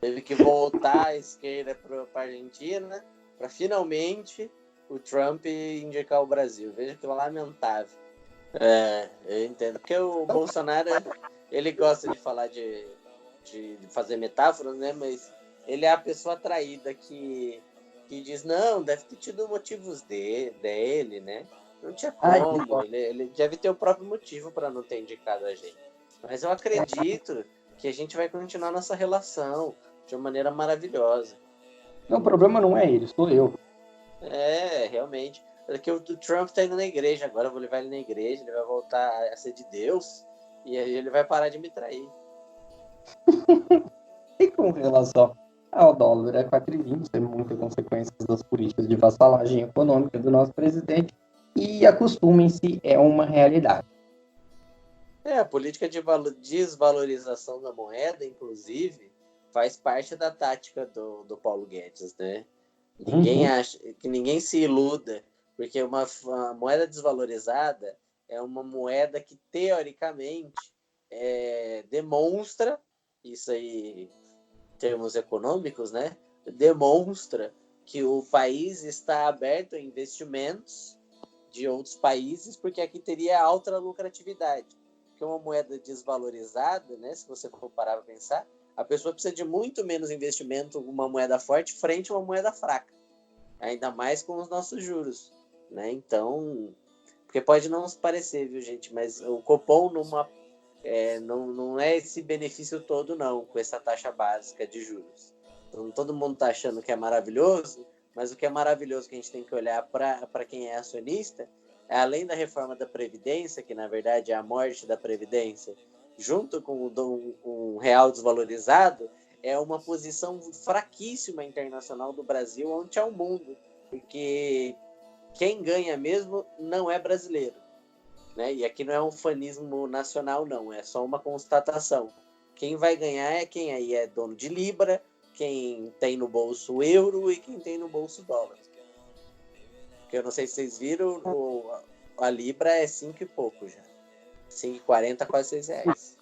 Teve que voltar à esquerda para a Argentina para finalmente o Trump indicar o Brasil. Veja que lamentável. Eu entendo. Porque o Bolsonaro, ele gosta de falar de fazer metáforas, né? Mas ele é a pessoa atraída que diz, não, deve ter tido motivos dele, né? Não tinha como. Ele deve ter o próprio motivo para não ter indicado a gente. Mas eu acredito que a gente vai continuar nossa relação de uma maneira maravilhosa. Não, o problema não é ele, sou eu. Realmente. Porque o Trump tá indo na igreja, agora eu vou levar ele na igreja, ele vai voltar a ser de Deus, e aí ele vai parar de me trair. E com relação ao dólar, é 4,20, tem muitas consequências das políticas de vassalagem econômica do nosso presidente, e acostumem-se, é uma realidade. A política de desvalorização da moeda, inclusive, faz parte da tática do Paulo Guedes, né? Ninguém se iluda, porque uma moeda desvalorizada é uma moeda que, teoricamente, demonstra, isso aí, em termos econômicos, né? Demonstra que o país está aberto a investimentos de outros países, porque aqui teria alta lucratividade. Porque uma moeda desvalorizada, né? Se você for parar para pensar, a pessoa precisa de muito menos investimento, uma moeda forte, frente a uma moeda fraca. Ainda mais com os nossos juros, né? Então, porque pode não se parecer, viu, gente? Mas o Copom não é esse benefício todo, não, com essa taxa básica de juros. Então, todo mundo está achando que é maravilhoso, mas o que é maravilhoso que a gente tem que olhar para quem é acionista é, além da reforma da Previdência, que na verdade é a morte da Previdência, junto com um real desvalorizado, é uma posição fraquíssima internacional do Brasil ante ao mundo, porque quem ganha mesmo não é brasileiro, né? E aqui não é um fanismo nacional, não, é só uma constatação. Quem vai ganhar é quem aí é dono de Libra, quem tem no bolso euro e quem tem no bolso dólar. Porque eu não sei se vocês viram, a Libra é 5 e pouco já. 5,40, quase 6 reais.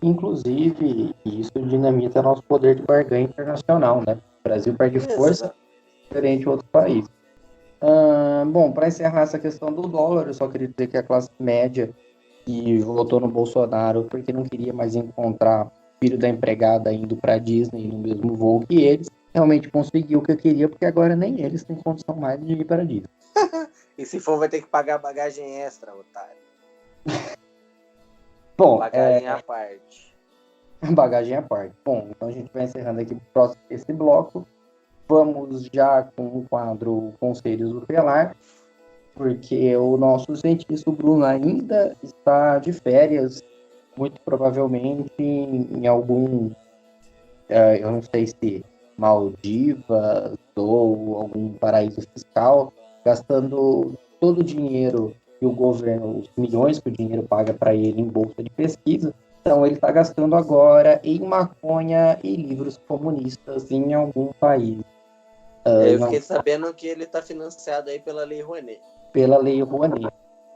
Inclusive, isso dinamita nosso poder de barganha internacional, né? O Brasil perde força diferente de outros países. Bom, para encerrar essa questão do dólar, eu só queria dizer que a classe média que votou no Bolsonaro porque não queria mais encontrar o filho da empregada indo para Disney no mesmo voo que eles, realmente conseguiu o que eu queria, porque agora nem eles têm condição mais de ir para Disney. E se for, vai ter que pagar bagagem extra, otário. Bom, bagagem à parte. Bagagem à parte. Bom, então a gente vai encerrando aqui esse bloco. Vamos já com o quadro Conselhos Tutelar, porque o nosso cientista Bruno ainda está de férias, muito provavelmente em algum, eu não sei se Maldivas ou algum paraíso fiscal, gastando todo o dinheiro que o governo, os milhões que o dinheiro paga para ele em bolsa de pesquisa. Então ele está gastando agora em maconha e livros comunistas em algum país. Eu fiquei sabendo que ele está financiado aí pela Lei Rouanet. Pela Lei Rouanet,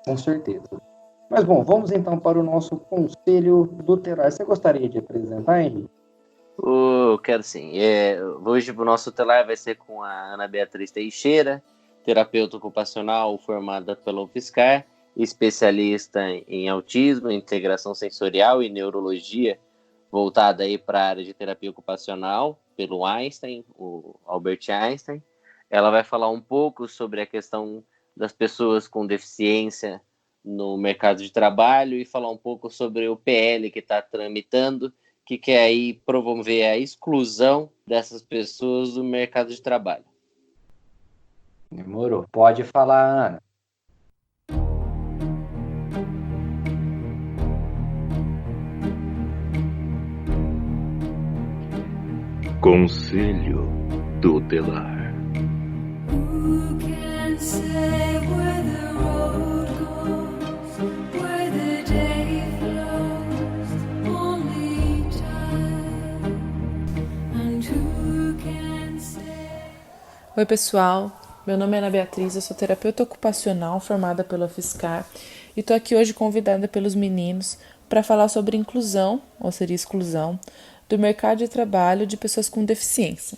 com certeza. Mas bom, vamos então para o nosso Conselho Tutelar. Você gostaria de apresentar, Henrique? Quero sim. Hoje o nosso tutelar vai ser com a Ana Beatriz Teixeira, terapeuta ocupacional formada pela UFSCar, especialista em autismo, integração sensorial e neurologia, voltada aí para a área de terapia ocupacional pelo Einstein, o Albert Einstein. Ela vai falar um pouco sobre a questão das pessoas com deficiência no mercado de trabalho e falar um pouco sobre o PL que está tramitando, que quer aí promover a exclusão dessas pessoas do mercado de trabalho. Demorou. Pode falar, Ana. Conselho Tutelar. Oi pessoal, meu nome é Ana Beatriz, eu sou terapeuta ocupacional formada pela UFSCar e estou aqui hoje convidada pelos meninos para falar sobre inclusão, ou seria exclusão, do mercado de trabalho de pessoas com deficiência.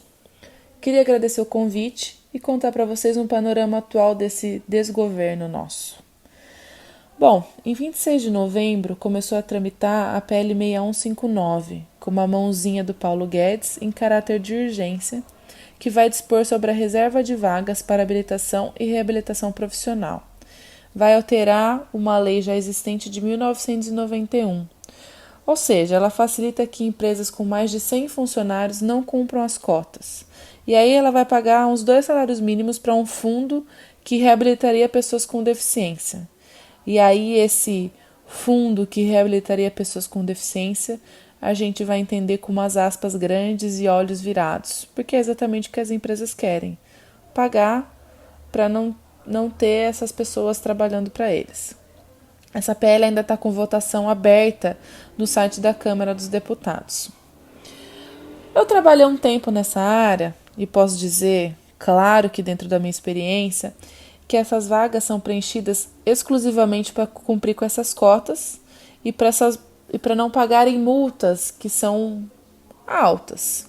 Queria agradecer o convite e contar para vocês um panorama atual desse desgoverno nosso. Bom, em 26 de novembro começou a tramitar a PL 6159, com uma mãozinha do Paulo Guedes em caráter de urgência, que vai dispor sobre a reserva de vagas para habilitação e reabilitação profissional. Vai alterar uma lei já existente de 1991. Ou seja, ela facilita que empresas com mais de 100 funcionários não cumpram as cotas. E aí ela vai pagar uns 2 salários mínimos para um fundo que reabilitaria pessoas com deficiência. E aí esse fundo que reabilitaria pessoas com deficiência, a gente vai entender com umas aspas grandes e olhos virados, porque é exatamente o que as empresas querem, pagar para não ter essas pessoas trabalhando para eles. Essa PL ainda está com votação aberta no site da Câmara dos Deputados. Eu trabalhei um tempo nessa área e posso dizer, claro que dentro da minha experiência, que essas vagas são preenchidas exclusivamente para cumprir com essas cotas e para não pagarem multas que são altas.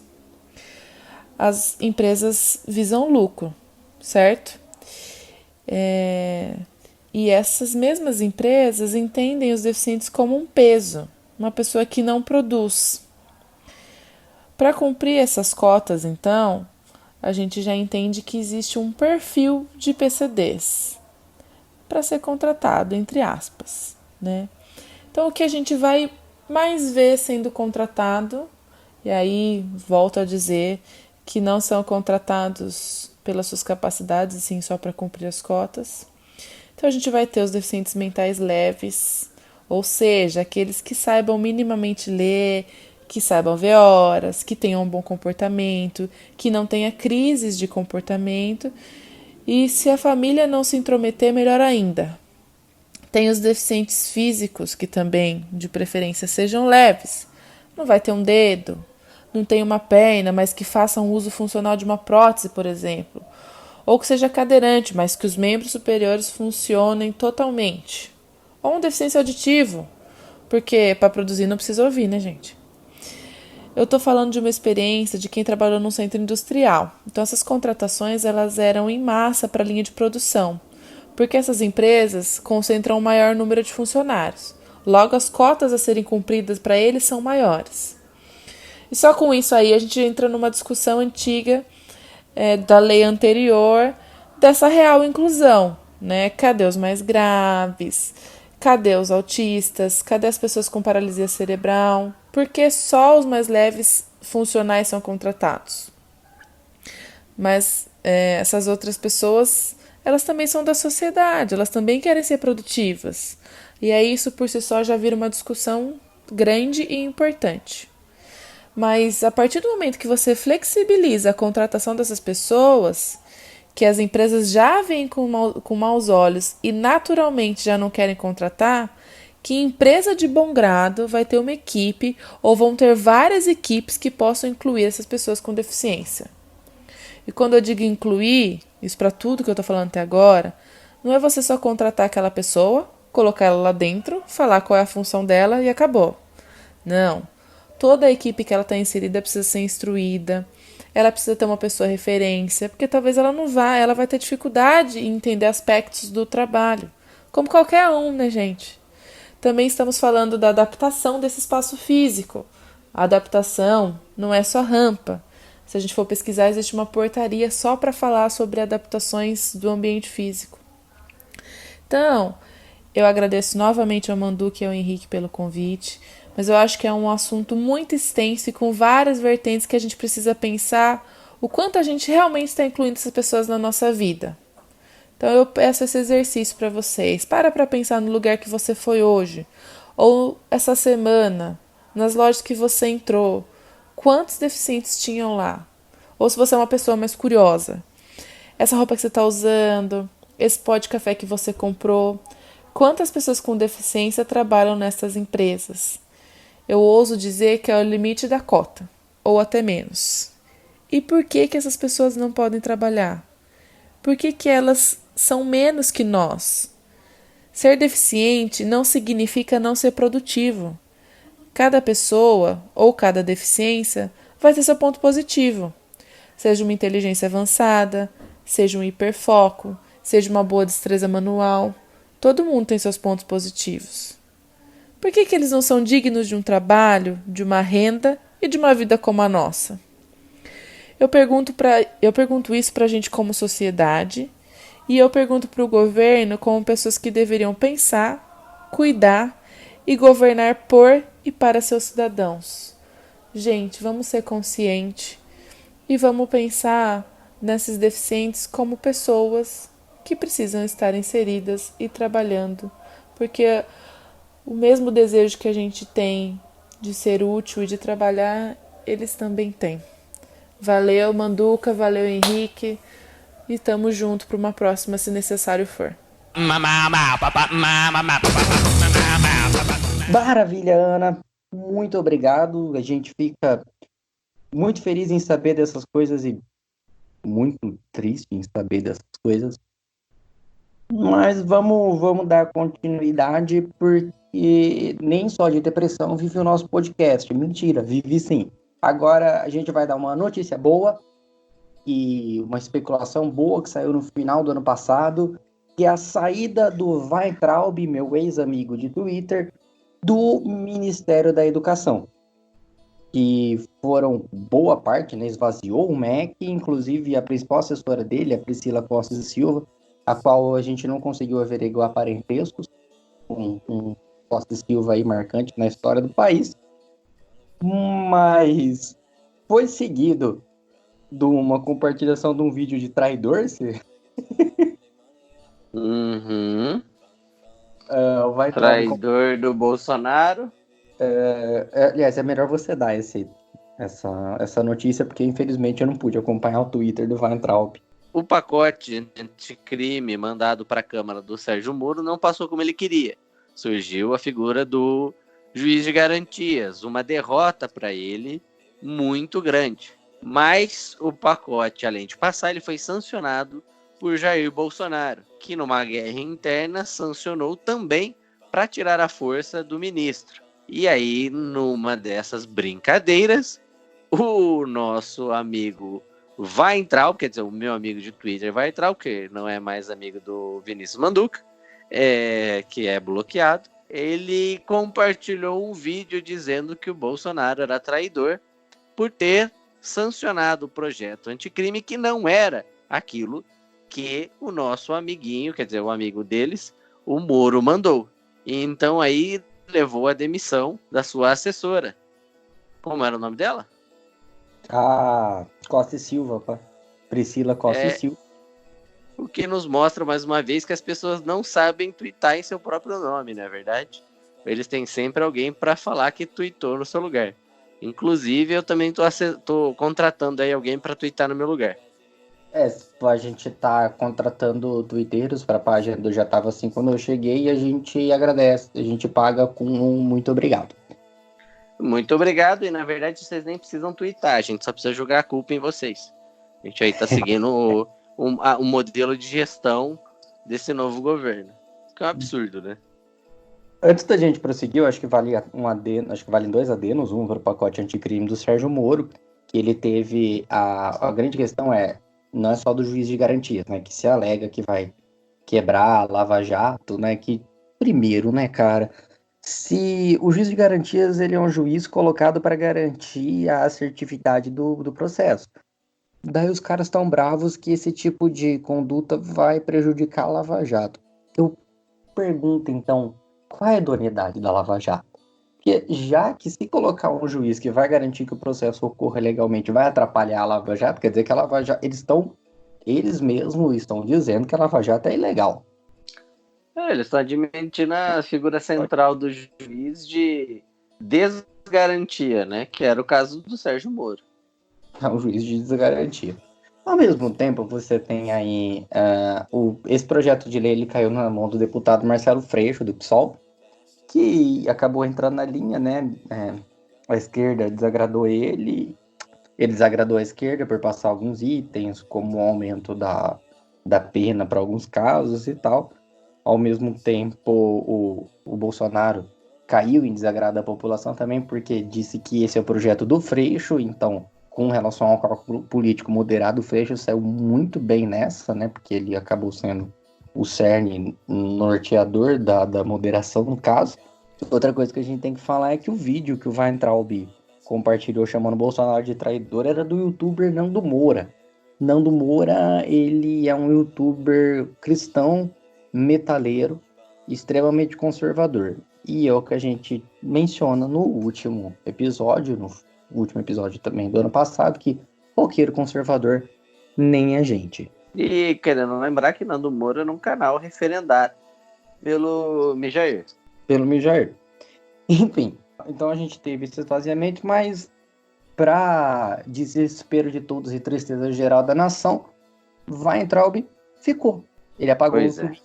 As empresas visam lucro, certo? E essas mesmas empresas entendem os deficientes como um peso, uma pessoa que não produz. Para cumprir essas cotas, então, a gente já entende que existe um perfil de PCDs para ser contratado, entre aspas, né? Então, o que a gente vai mais ver sendo contratado, e aí volto a dizer que não são contratados pelas suas capacidades, e sim só para cumprir as cotas. Então, a gente vai ter os deficientes mentais leves, ou seja, aqueles que saibam minimamente ler, que saibam ver horas, que tenham um bom comportamento, que não tenha crises de comportamento. E se a família não se intrometer, melhor ainda. Tem os deficientes físicos, que também, de preferência, sejam leves. Não vai ter um dedo, não tem uma perna, mas que faça um uso funcional de uma prótese, por exemplo. Ou que seja cadeirante, mas que os membros superiores funcionem totalmente. Ou um deficiente auditivo, porque para produzir não precisa ouvir, né, gente? Eu estou falando de uma experiência de quem trabalhou num centro industrial. Então, essas contratações elas eram em massa para a linha de produção, porque essas empresas concentram um maior número de funcionários. Logo, as cotas a serem cumpridas para eles são maiores. E só com isso aí a gente entra numa discussão antiga da lei anterior dessa real inclusão, né? Cadê os mais graves? Cadê os autistas? Cadê as pessoas com paralisia cerebral? Por que só os mais leves funcionais são contratados? Mas essas outras pessoas, elas também são da sociedade, elas também querem ser produtivas. E aí isso por si só já vira uma discussão grande e importante. Mas a partir do momento que você flexibiliza a contratação dessas pessoas, que as empresas já veem com maus olhos e naturalmente já não querem contratar, que empresa de bom grado vai ter uma equipe ou vão ter várias equipes que possam incluir essas pessoas com deficiência. E quando eu digo incluir, isso para tudo que eu estou falando até agora, não é você só contratar aquela pessoa, colocar ela lá dentro, falar qual é a função dela e acabou. Não. Toda a equipe que ela está inserida precisa ser instruída, ela precisa ter uma pessoa referência, porque talvez ela vai ter dificuldade em entender aspectos do trabalho, como qualquer um, né, gente? Também estamos falando da adaptação desse espaço físico. A adaptação não é só rampa. Se a gente for pesquisar, existe uma portaria só para falar sobre adaptações do ambiente físico. Então, eu agradeço novamente ao Manduca e ao Henrique pelo convite, mas eu acho que é um assunto muito extenso e com várias vertentes que a gente precisa pensar o quanto a gente realmente está incluindo essas pessoas na nossa vida. Então eu peço esse exercício para vocês. Para pensar no lugar que você foi hoje, ou essa semana, nas lojas que você entrou. Quantos deficientes tinham lá? Ou se você é uma pessoa mais curiosa. Essa roupa que você está usando, esse pó de café que você comprou. Quantas pessoas com deficiência trabalham nessas empresas? Eu ouso dizer que é o limite da cota, ou até menos. E por que essas pessoas não podem trabalhar? Por que elas são menos que nós? Ser deficiente não significa não ser produtivo. Cada pessoa ou cada deficiência vai ter seu ponto positivo. Seja uma inteligência avançada, seja um hiperfoco, seja uma boa destreza manual. Todo mundo tem seus pontos positivos. Por que eles não são dignos de um trabalho, de uma renda e de uma vida como a nossa? Eu pergunto isso para a gente como sociedade e eu pergunto para o governo como pessoas que deveriam pensar, cuidar e governar por e para seus cidadãos. Gente, vamos ser conscientes e vamos pensar nesses deficientes como pessoas que precisam estar inseridas e trabalhando, porque o mesmo desejo que a gente tem de ser útil e de trabalhar, eles também têm. Valeu, Manduca, valeu, Henrique, e tamo junto para uma próxima, se necessário for. Maravilha, Ana. Muito obrigado. A gente fica muito feliz em saber dessas coisas e muito triste em saber dessas coisas. Mas vamos dar continuidade, porque nem só de depressão vive o nosso podcast. Mentira, vive sim. Agora a gente vai dar uma notícia boa e uma especulação boa que saiu no final do ano passado, que é a saída do Weintraub, meu ex-amigo de Twitter, do Ministério da Educação. Que foram boa parte, né, esvaziou o MEC, inclusive a principal assessora dele, a Priscila Costa e Silva, a qual a gente não conseguiu averiguar parentescos, um Costa e Silva aí marcante na história do país, mas foi seguido de uma compartilhação de um vídeo de traidor, vai Traidor do Bolsonaro. aliás, é melhor você dar essa notícia, porque infelizmente eu não pude acompanhar o Twitter do Weintraub. O pacote anticrime mandado para a Câmara do Sérgio Moro não passou como ele queria. Surgiu a figura do juiz de garantias, uma derrota para ele muito grande. Mas o pacote, além de passar, ele foi sancionado por Jair Bolsonaro, que numa guerra interna sancionou também para tirar a força do ministro. E aí, numa dessas brincadeiras, o nosso amigo Weintraub, quer dizer, o meu amigo de Twitter Weintraub, que não é mais amigo do Vinícius Manduca, que é bloqueado, ele compartilhou um vídeo dizendo que o Bolsonaro era traidor por ter sancionado o projeto anticrime, que não era aquilo que o nosso amiguinho, quer dizer, o amigo deles, o Moro, mandou. E então aí levou à demissão da sua assessora. Como era o nome dela? Costa e Silva, pá. Priscila Costa e Silva. O que nos mostra, mais uma vez, que as pessoas não sabem twittar em seu próprio nome, não é verdade? Eles têm sempre alguém para falar que tweetou no seu lugar. Inclusive, eu também tô contratando aí alguém para twittar no meu lugar. A gente tá contratando twitteiros para a página do Já Tava Assim quando eu cheguei, e a gente agradece, a gente paga com um muito obrigado. Muito obrigado, e na verdade vocês nem precisam twittar, a gente só precisa jogar a culpa em vocês. A gente aí tá seguindo o modelo de gestão desse novo governo, que é um absurdo, né? Antes da gente prosseguir, eu acho que vale valem 2 adenos, um para o pacote anticrime do Sérgio Moro, que ele teve a grande questão não é só do juiz de garantias, né, que se alega que vai quebrar a Lava Jato, né, que primeiro, né, cara, se o juiz de garantias, ele é um juiz colocado para garantir a assertividade do processo. Daí os caras estão bravos que esse tipo de conduta vai prejudicar a Lava Jato. Eu pergunto, então, qual é a idoneidade da Lava Jato? Porque já que se colocar um juiz que vai garantir que o processo ocorra legalmente vai atrapalhar a Lava Jato, quer dizer que a Lava Jato, eles mesmos estão dizendo que a Lava Jato é ilegal. Eles estão admitindo a figura central do juiz de desgarantia, né? Que era o caso do Sérgio Moro. É um juiz de desgarantia. Ao mesmo tempo, você tem aí esse projeto de lei, ele caiu na mão do deputado Marcelo Freixo, do PSOL, que acabou entrando na linha, né? A esquerda desagradou ele desagradou a esquerda por passar alguns itens, como o aumento da pena para alguns casos e tal. ao mesmo tempo o Bolsonaro caiu em desagrado da população também, porque disse que esse é o projeto do Freixo, então, com relação ao cálculo político moderado, o Freixo saiu muito bem nessa, né, porque ele acabou sendo o cerne norteador da moderação, no caso. Outra coisa que a gente tem que falar é que o vídeo que o Weintraub compartilhou chamando o Bolsonaro de traidor era do youtuber Nando Moura. Nando Moura, ele é um youtuber cristão, metaleiro, extremamente conservador. E é o que a gente menciona no último episódio também do ano passado, que roqueiro conservador nem a gente. E querendo lembrar que Nando Moura era um canal referendado pelo Mijair. Pelo Mijair. Enfim, então a gente teve esse esvaziamento, mas para desespero de todos e tristeza geral da nação, Weintraub ficou. Ele apagou o tweet,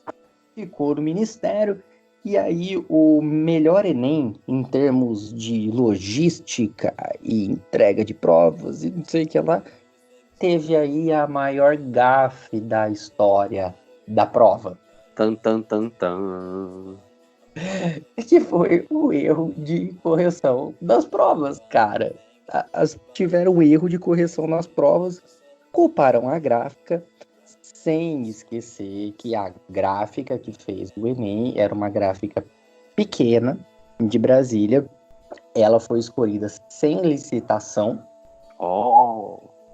ficou no ministério, e aí o melhor Enem, em termos de logística e entrega de provas e não sei o que lá, teve aí a maior gafe da história da prova. Tan, tan, tan, tan. Que foi o erro de correção das provas, cara. Tiveram um erro de correção nas provas, culparam a gráfica, sem esquecer que a gráfica que fez o Enem era uma gráfica pequena, de Brasília. Ela foi escolhida sem licitação.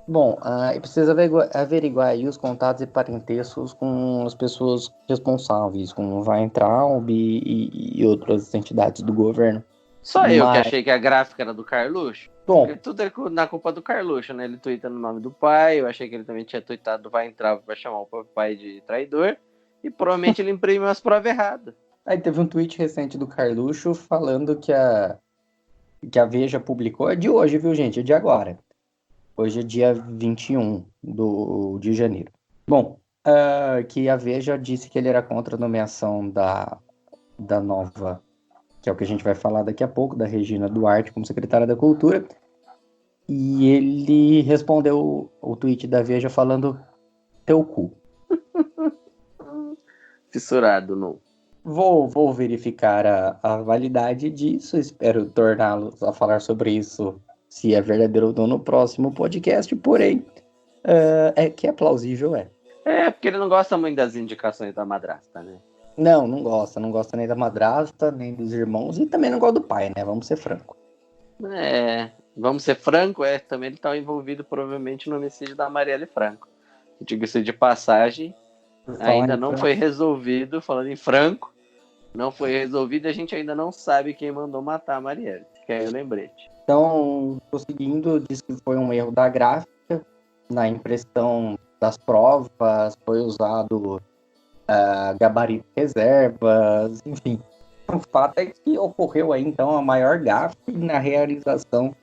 Bom, precisa averiguar aí os contatos e parentescos com as pessoas responsáveis, com o Weintraub e outras entidades do governo. Só eu que achei que a gráfica era do Carluxo. Bom, porque tudo é na culpa do Carluxo, né? Ele tuita no nome do pai, eu achei que ele também tinha tuitado do Weintraub pra chamar o pai de traidor, e provavelmente ele imprimiu as provas erradas. Aí teve um tweet recente do Carluxo falando que a Veja publicou, é de hoje, viu, gente? É de agora. Hoje é dia 21 de janeiro. Bom, que a Veja disse que ele era contra a nomeação da nova, que é o que a gente vai falar daqui a pouco, da Regina Duarte como secretária da Cultura. E ele respondeu o tweet da Veja falando teu cu. Fissurado, não. Vou verificar a validade disso, espero torná-los a falar sobre isso, se é verdadeiro ou não, no próximo podcast, porém, é que é plausível, é. É, porque ele não gosta muito das indicações da madrasta, né? Não gosta nem da madrasta, nem dos irmãos, e também não gosta do pai, né, vamos ser franco. Vamos ser franco, também ele tá envolvido provavelmente no homicídio da Marielle Franco. Diga-se de passagem, ainda não foi resolvido, falando em Franco, não foi resolvido, a gente ainda não sabe quem mandou matar a Marielle, que aí eu lembrete. Então, prosseguindo, diz que foi um erro da gráfica, na impressão das provas, foi usado gabarito reservas, enfim. O fato é que ocorreu aí, então, a maior gafe na realização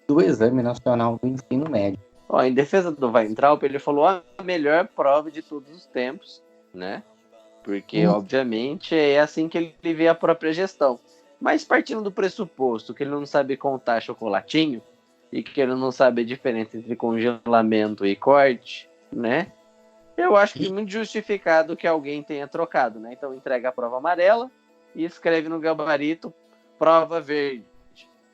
do Exame Nacional do Ensino Médio. Em defesa do Weintraub, ele falou a melhor prova de todos os tempos, né? Porque, obviamente, é assim que ele vê a própria gestão. Mas partindo do pressuposto que ele não sabe contar chocolatinho e que ele não sabe a diferença entre congelamento e corte, né? Eu acho que é muito justificado que alguém tenha trocado, né? Então entrega a prova amarela e escreve no gabarito prova verde.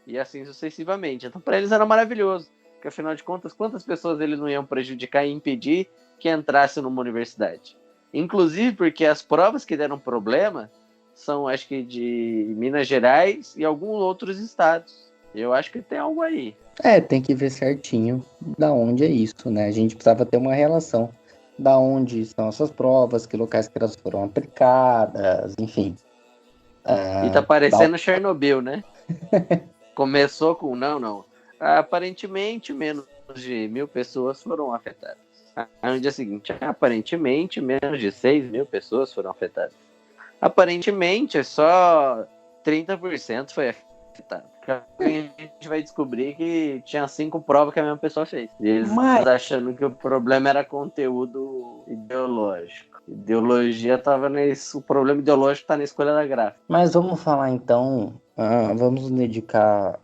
E assim sucessivamente. Então para eles era maravilhoso. Porque afinal de contas, quantas pessoas eles não iam prejudicar e impedir que entrasse numa universidade? Inclusive porque as provas que deram problema são, acho que, de Minas Gerais e alguns outros estados. Eu acho que tem algo aí. Tem que ver certinho da onde é isso, né? A gente precisava ter uma relação da onde são essas provas, que locais que elas foram aplicadas, enfim. E tá parecendo Chernobyl, né? Começou com, não. Aparentemente, menos de 1.000 pessoas foram afetadas. No dia seguinte, aparentemente, menos de 6.000 pessoas foram afetadas. Aparentemente, só 30% foi afetado. A gente vai descobrir que tinha 5 provas que a mesma pessoa fez. E eles achando que o problema era conteúdo ideológico. Ideologia tava nesse. O problema ideológico tá na escolha da gráfica. Mas vamos falar então. Vamos nos dedicar.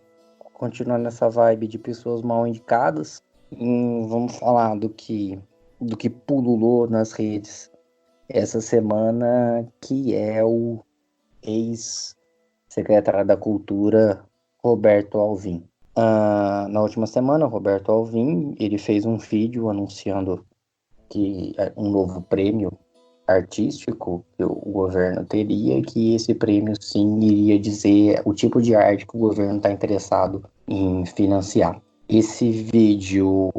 Continuar nessa vibe de pessoas mal indicadas. Vamos falar do que pululou nas redes essa semana, que é o ex-secretário da Cultura, Roberto Alvim. Na última semana, o Roberto Alvim, ele fez um vídeo anunciando que um novo prêmio artístico que o governo teria, que esse prêmio sim iria dizer o tipo de arte que o governo está interessado em financiar. Esse vídeo...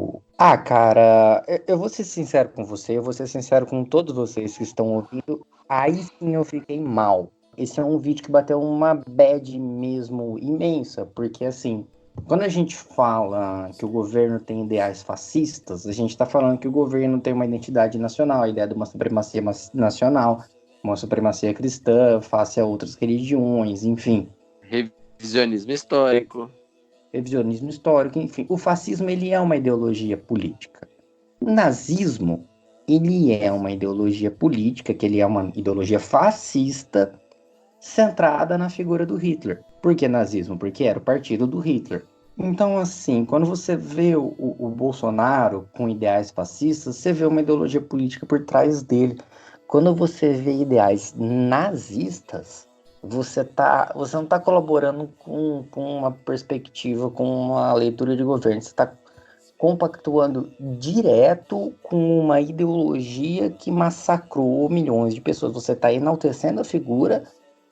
cara, eu vou ser sincero com você, eu vou ser sincero com todos vocês que estão ouvindo, aí sim eu fiquei mal. Esse é um vídeo que bateu uma bad mesmo imensa, porque assim, quando a gente fala que o governo tem ideais fascistas, a gente está falando que o governo tem uma identidade nacional, a ideia de uma supremacia nacional, uma supremacia cristã face a outras religiões, enfim. Revisionismo histórico. Revisionismo histórico, enfim. O fascismo, ele é uma ideologia política. O nazismo, ele é uma ideologia política, que ele é uma ideologia fascista centrada na figura do Hitler. Por que nazismo? Porque era o partido do Hitler. Então, assim, quando você vê o Bolsonaro com ideais fascistas, você vê uma ideologia política por trás dele. Quando você vê ideais nazistas, você não está colaborando com uma perspectiva, com uma leitura de governo. Você está compactuando direto com uma ideologia que massacrou milhões de pessoas. Você está enaltecendo a figura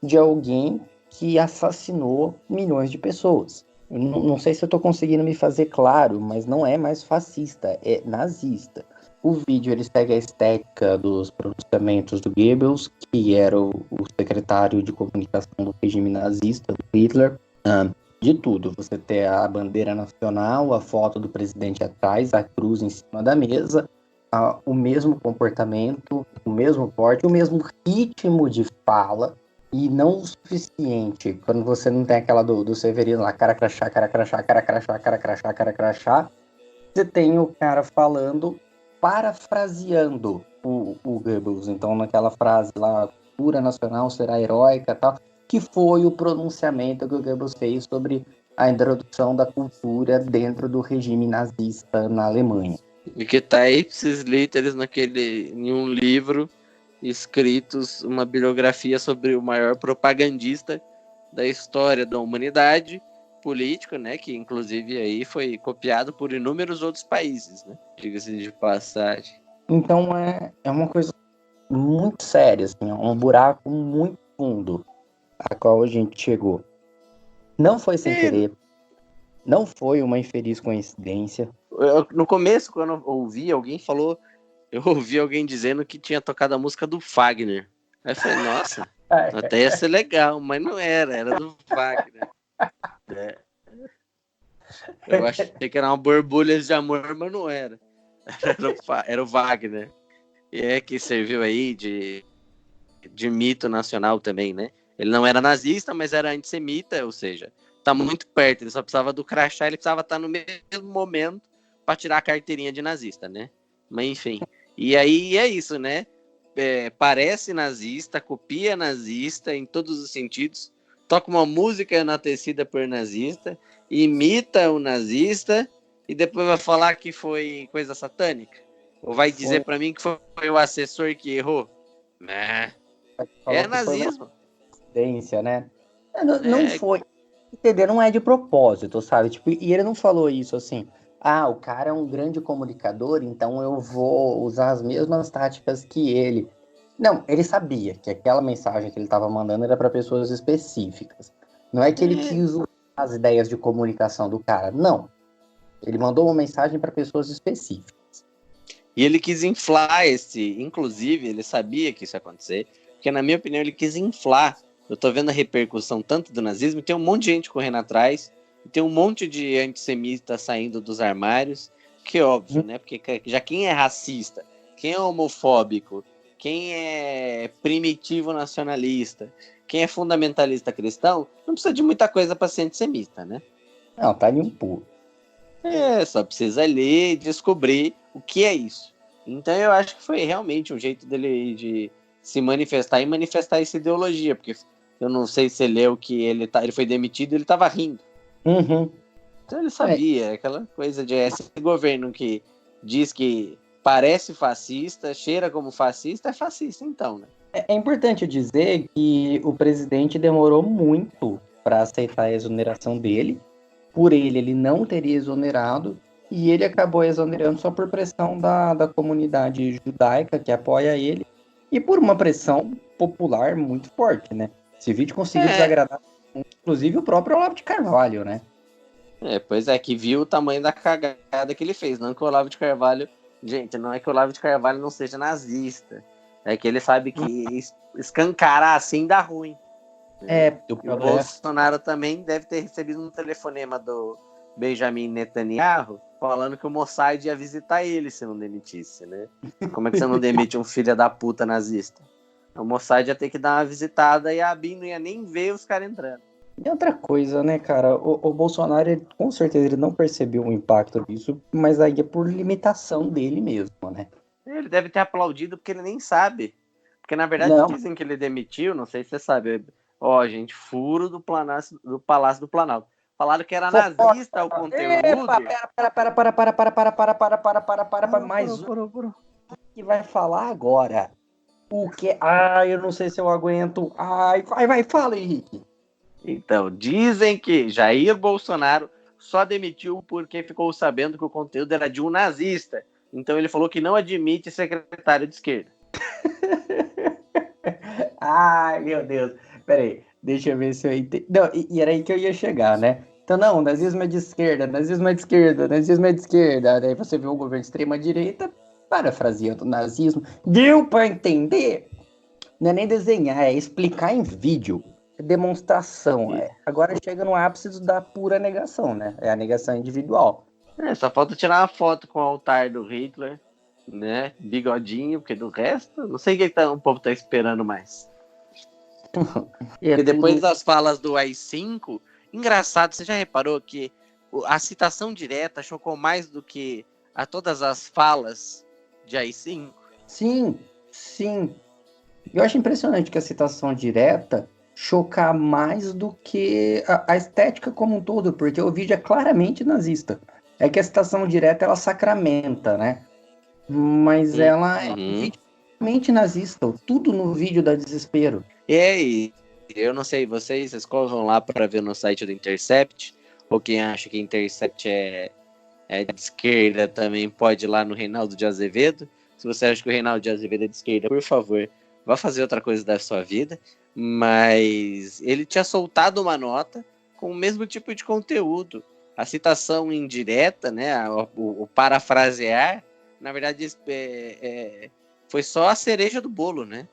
de alguém que assassinou milhões de pessoas. Eu não sei se eu estou conseguindo me fazer claro, mas não é mais fascista, é nazista. O vídeo ele segue a estética dos pronunciamentos do Goebbels, que era o secretário de comunicação do regime nazista, do Hitler. De tudo, você tem a bandeira nacional, a foto do presidente atrás, a cruz em cima da mesa, o mesmo comportamento, o mesmo porte, o mesmo ritmo de fala. E não o suficiente, quando você não tem aquela do Severino lá, cara crachá, cara crachá, cara crachá, cara crachá, cara crachá, você tem o cara falando, parafraseando o Goebbels. Então, naquela frase lá, cultura nacional será heróica e tal, que foi o pronunciamento que o Goebbels fez sobre a introdução da cultura dentro do regime nazista na Alemanha. E que tá aí, esses literes em um livro escritos, uma bibliografia sobre o maior propagandista da história da humanidade, político, né, que inclusive aí foi copiado por inúmeros outros países, né, diga-se de passagem. Então é uma coisa muito séria, assim, é um buraco muito fundo a qual a gente chegou. Não foi sem querer, não foi uma infeliz coincidência. No começo, quando eu ouvi eu ouvi alguém dizendo que tinha tocado a música do Fagner. Aí eu falei, nossa, até ia ser legal, mas não era do Wagner. Eu achei que era uma borbulhas de amor, mas não era. Era o Wagner. E é que serviu aí de mito nacional também, né? Ele não era nazista, mas era antissemita, ou seja, tá muito perto, ele só precisava do crachá, ele precisava estar no mesmo momento para tirar a carteirinha de nazista, né? Mas enfim. E aí é isso, né? Parece nazista, copia nazista em todos os sentidos, toca uma música enaltecida por nazista, imita o nazista e depois vai falar que foi coisa satânica? Ou vai dizer para mim que foi o assessor que errou? Né? É nazismo. Coincidência, né? Não foi. Entender, não é de propósito, sabe? Tipo, e ele não falou isso assim. O cara é um grande comunicador, então eu vou usar as mesmas táticas que ele. Não, ele sabia que aquela mensagem que ele estava mandando era para pessoas específicas. Não é que ele quis usar as ideias de comunicação do cara, não. Ele mandou uma mensagem para pessoas específicas. E ele quis inflar inclusive, ele sabia que isso ia acontecer, porque na minha opinião ele quis inflar. Eu tô vendo a repercussão tanto do nazismo, tem um monte de gente correndo atrás, tem um monte de antissemitas saindo dos armários, que é óbvio, né? Porque já quem é racista, quem é homofóbico, quem é primitivo nacionalista, quem é fundamentalista cristão, não precisa de muita coisa para ser antissemita, né? Não, tá ali um pouco. Só precisa ler e descobrir o que é isso. Então eu acho que foi realmente um jeito dele de se manifestar e manifestar essa ideologia, porque eu não sei se ele leu que ele foi demitido, ele tava rindo. Uhum. Então ele sabia, aquela coisa de esse governo que diz que parece fascista, cheira como fascista, é fascista então, né? É importante dizer que o presidente demorou muito para aceitar a exoneração dele. Por ele não teria exonerado, e ele acabou exonerando só por pressão da comunidade judaica que apoia ele, e por uma pressão popular muito forte, né? Esse vídeo conseguiu desagradar, inclusive, o próprio Olavo de Carvalho, né? Pois é, que viu o tamanho da cagada que ele fez. Não que o Olavo de Carvalho... Gente, não é que o Olavo de Carvalho não seja nazista. É que ele sabe que escancarar assim dá ruim. O Bolsonaro também deve ter recebido um telefonema do Benjamin Netanyahu falando que o Mossad ia visitar ele se não demitisse, né? Como é que você não demite um filho da puta nazista? O Mossad ia ter que dar uma visitada e a ABIN não ia nem ver os caras entrando. E outra coisa, né, cara? O Bolsonaro, com certeza, ele não percebeu o impacto disso, mas aí é por limitação dele mesmo, né? Ele deve ter aplaudido porque ele nem sabe. Porque, na verdade, dizem que ele demitiu, não sei se você sabe. Gente, furo do Palácio do Planalto. Falaram que era nazista o conteúdo. Para, mais um que vai falar agora. O que? Eu não sei se eu aguento. Vai, fala, Henrique. Então, dizem que Jair Bolsonaro só demitiu porque ficou sabendo que o conteúdo era de um nazista. Então ele falou que não admite secretário de esquerda. Ai, meu Deus. Peraí, deixa eu ver se eu entendi. Não, e era aí que eu ia chegar, né? Então, não, nazismo é de esquerda, nazismo é de esquerda, nazismo é de esquerda. Daí você vê o governo de extrema-direita parafraseando o nazismo. Deu pra entender? Não é nem desenhar, é explicar em vídeo. É demonstração. Agora chega no ápice da pura negação, né? É a negação individual. Só falta tirar uma foto com o altar do Hitler, né? Bigodinho, porque do resto, não sei o que o povo tá esperando mais. E depois das falas do AI-5, engraçado, você já reparou que a citação direta chocou mais do que a todas as falas de AI-5? Sim. Eu acho impressionante que a citação direta chocar mais do que a estética como um todo, porque o vídeo é claramente nazista. É que a citação direta, ela sacramenta, né? Mas ela é claramente nazista. Tudo no vídeo dá desespero. E aí, eu não sei, vocês corram lá para ver no site do Intercept, ou quem acha que Intercept é de esquerda também pode ir lá no Reinaldo de Azevedo. Se você acha que o Reinaldo de Azevedo é de esquerda, por favor, vá fazer outra coisa da sua vida. Mas ele tinha soltado uma nota com o mesmo tipo de conteúdo. A citação indireta, né, o parafrasear, na verdade, foi só a cereja do bolo, né?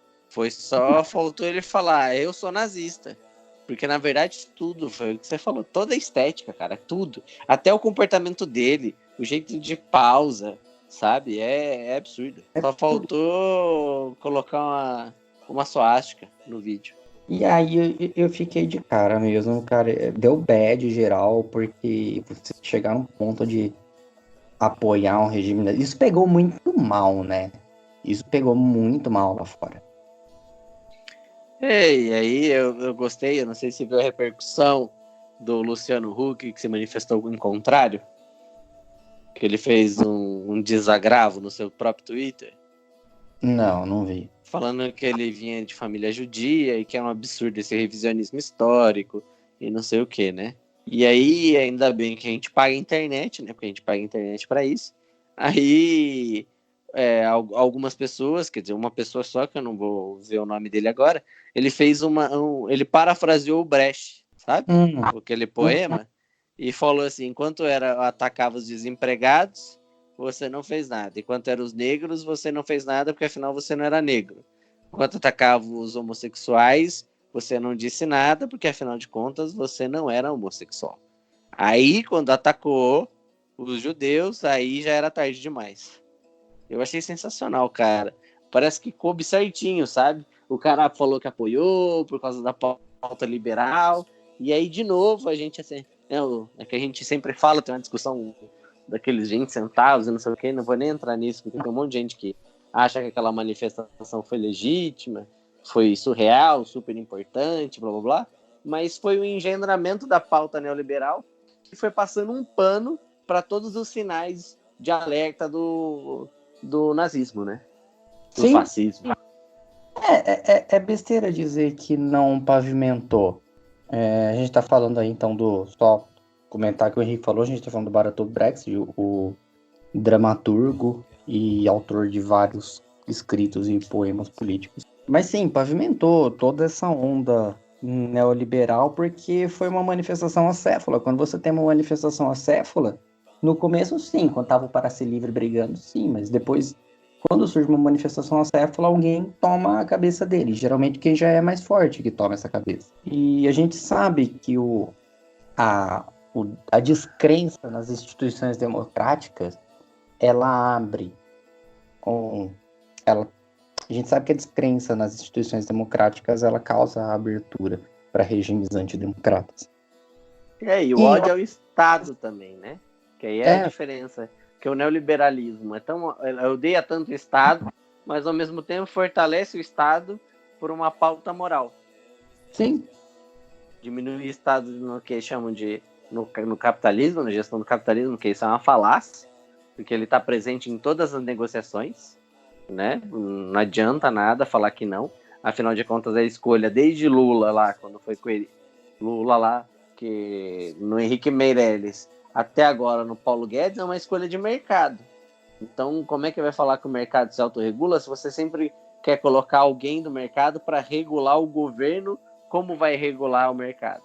Faltou ele falar, eu sou nazista. Porque, na verdade, tudo, foi o que você falou, toda a estética, cara, tudo. Até o comportamento dele, o jeito de pausa, sabe? É absurdo. Só faltou colocar uma suástica no vídeo. E aí eu fiquei de cara mesmo, cara. Deu bad geral, porque você chegar num ponto de apoiar um regime... Isso pegou muito mal, né? Isso pegou muito mal lá fora. E aí eu gostei, eu não sei se viu a repercussão do Luciano Huck, que se manifestou em contrário, que ele fez um desagravo no seu próprio Twitter. Não vi. Falando que ele vinha de família judia e que é um absurdo esse revisionismo histórico e não sei o que, né? E aí, ainda bem que a gente paga a internet, né? Porque a gente paga a internet para isso. Aí, algumas pessoas, quer dizer, uma pessoa só, que eu não vou ver o nome dele agora, ele fez ele parafraseou o Brecht, sabe? Aquele poema, e falou assim, enquanto atacava os desempregados, você não fez nada. Enquanto eram os negros, você não fez nada, porque afinal você não era negro. Enquanto atacava os homossexuais, você não disse nada, porque afinal de contas você não era homossexual. Aí, quando atacou os judeus, aí já era tarde demais. Eu achei sensacional, cara. Parece que coube certinho, sabe? O cara falou que apoiou por causa da pauta liberal. E aí, de novo, a gente assim... É que a gente sempre fala, tem uma discussão daqueles 20 centavos e não sei o que, não vou nem entrar nisso, porque tem um monte de gente que acha que aquela manifestação foi legítima, foi surreal, super importante, blá blá blá, mas foi o engendramento da pauta neoliberal que foi passando um pano para todos os sinais de alerta do do nazismo, né? Do Sim. fascismo. É besteira dizer que não pavimentou. A gente tá falando aí, então, só comentar que o Henrique falou, a gente tá falando do Bartolt Brecht, o dramaturgo e autor de vários escritos e poemas políticos. Mas sim, pavimentou toda essa onda neoliberal porque foi uma manifestação acéfala. Quando você tem uma manifestação acéfala, no começo sim, quando tava o Para Ser Livre brigando, sim, mas depois, quando surge uma manifestação acéfala, alguém toma a cabeça dele. Geralmente quem já é mais forte que toma essa cabeça. E a gente sabe que a descrença nas instituições democráticas, ela abre a gente sabe que a descrença nas instituições democráticas, ela causa a abertura para regimes antidemocratas. E o ódio ao Estado também, né? Que aí é a diferença. Que o neoliberalismo odeia tanto o Estado, mas ao mesmo tempo fortalece o Estado por uma pauta moral. Sim. Diminuir o Estado no que chamam de no capitalismo, na gestão do capitalismo, que isso é uma falácia, porque ele está presente em todas as negociações, né? Não adianta nada falar que não. Afinal de contas, a escolha desde Lula lá, quando foi com ele, Lula lá, que no Henrique Meirelles, até agora no Paulo Guedes, é uma escolha de mercado. Então, como é que vai falar que o mercado se autorregula se você sempre quer colocar alguém do mercado para regular o governo? Como vai regular o mercado?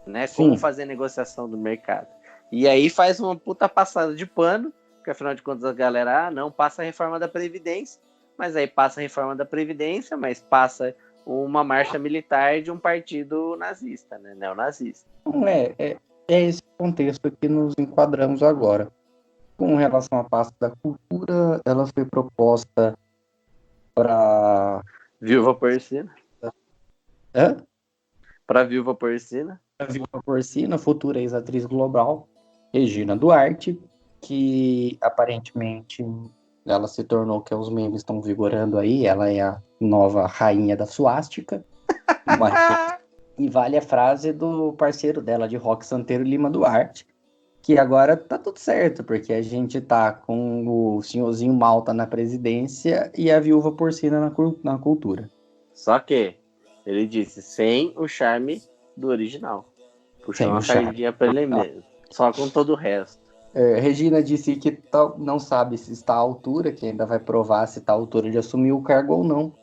Né? Como fazer negociação do mercado? E aí faz uma puta passada de pano, porque afinal de contas a galera, não, passa a reforma da Previdência, mas aí passa a reforma da Previdência, mas passa uma marcha militar de um partido nazista, né? Neonazista. É esse contexto que nos enquadramos agora. Com relação à pasta da cultura, ela foi proposta para... Viúva Porcina. Hã? Para Viúva Porcina. A Viúva Porcina, futura ex-atriz global, Regina Duarte, que aparentemente ela se tornou, que os memes estão vigorando aí, ela é a nova rainha da suástica. E vale a frase do parceiro dela de rock, Santeiro Lima Duarte, que agora tá tudo certo, porque a gente tá com o senhorzinho Malta na presidência e a Viúva Porcina na cultura. Só que ele disse sem o charme do original. Puxou uma sardinha pra ele mesmo. Só com todo o resto. Regina disse que não sabe se está à altura, que ainda vai provar se está à altura de assumir o cargo ou não.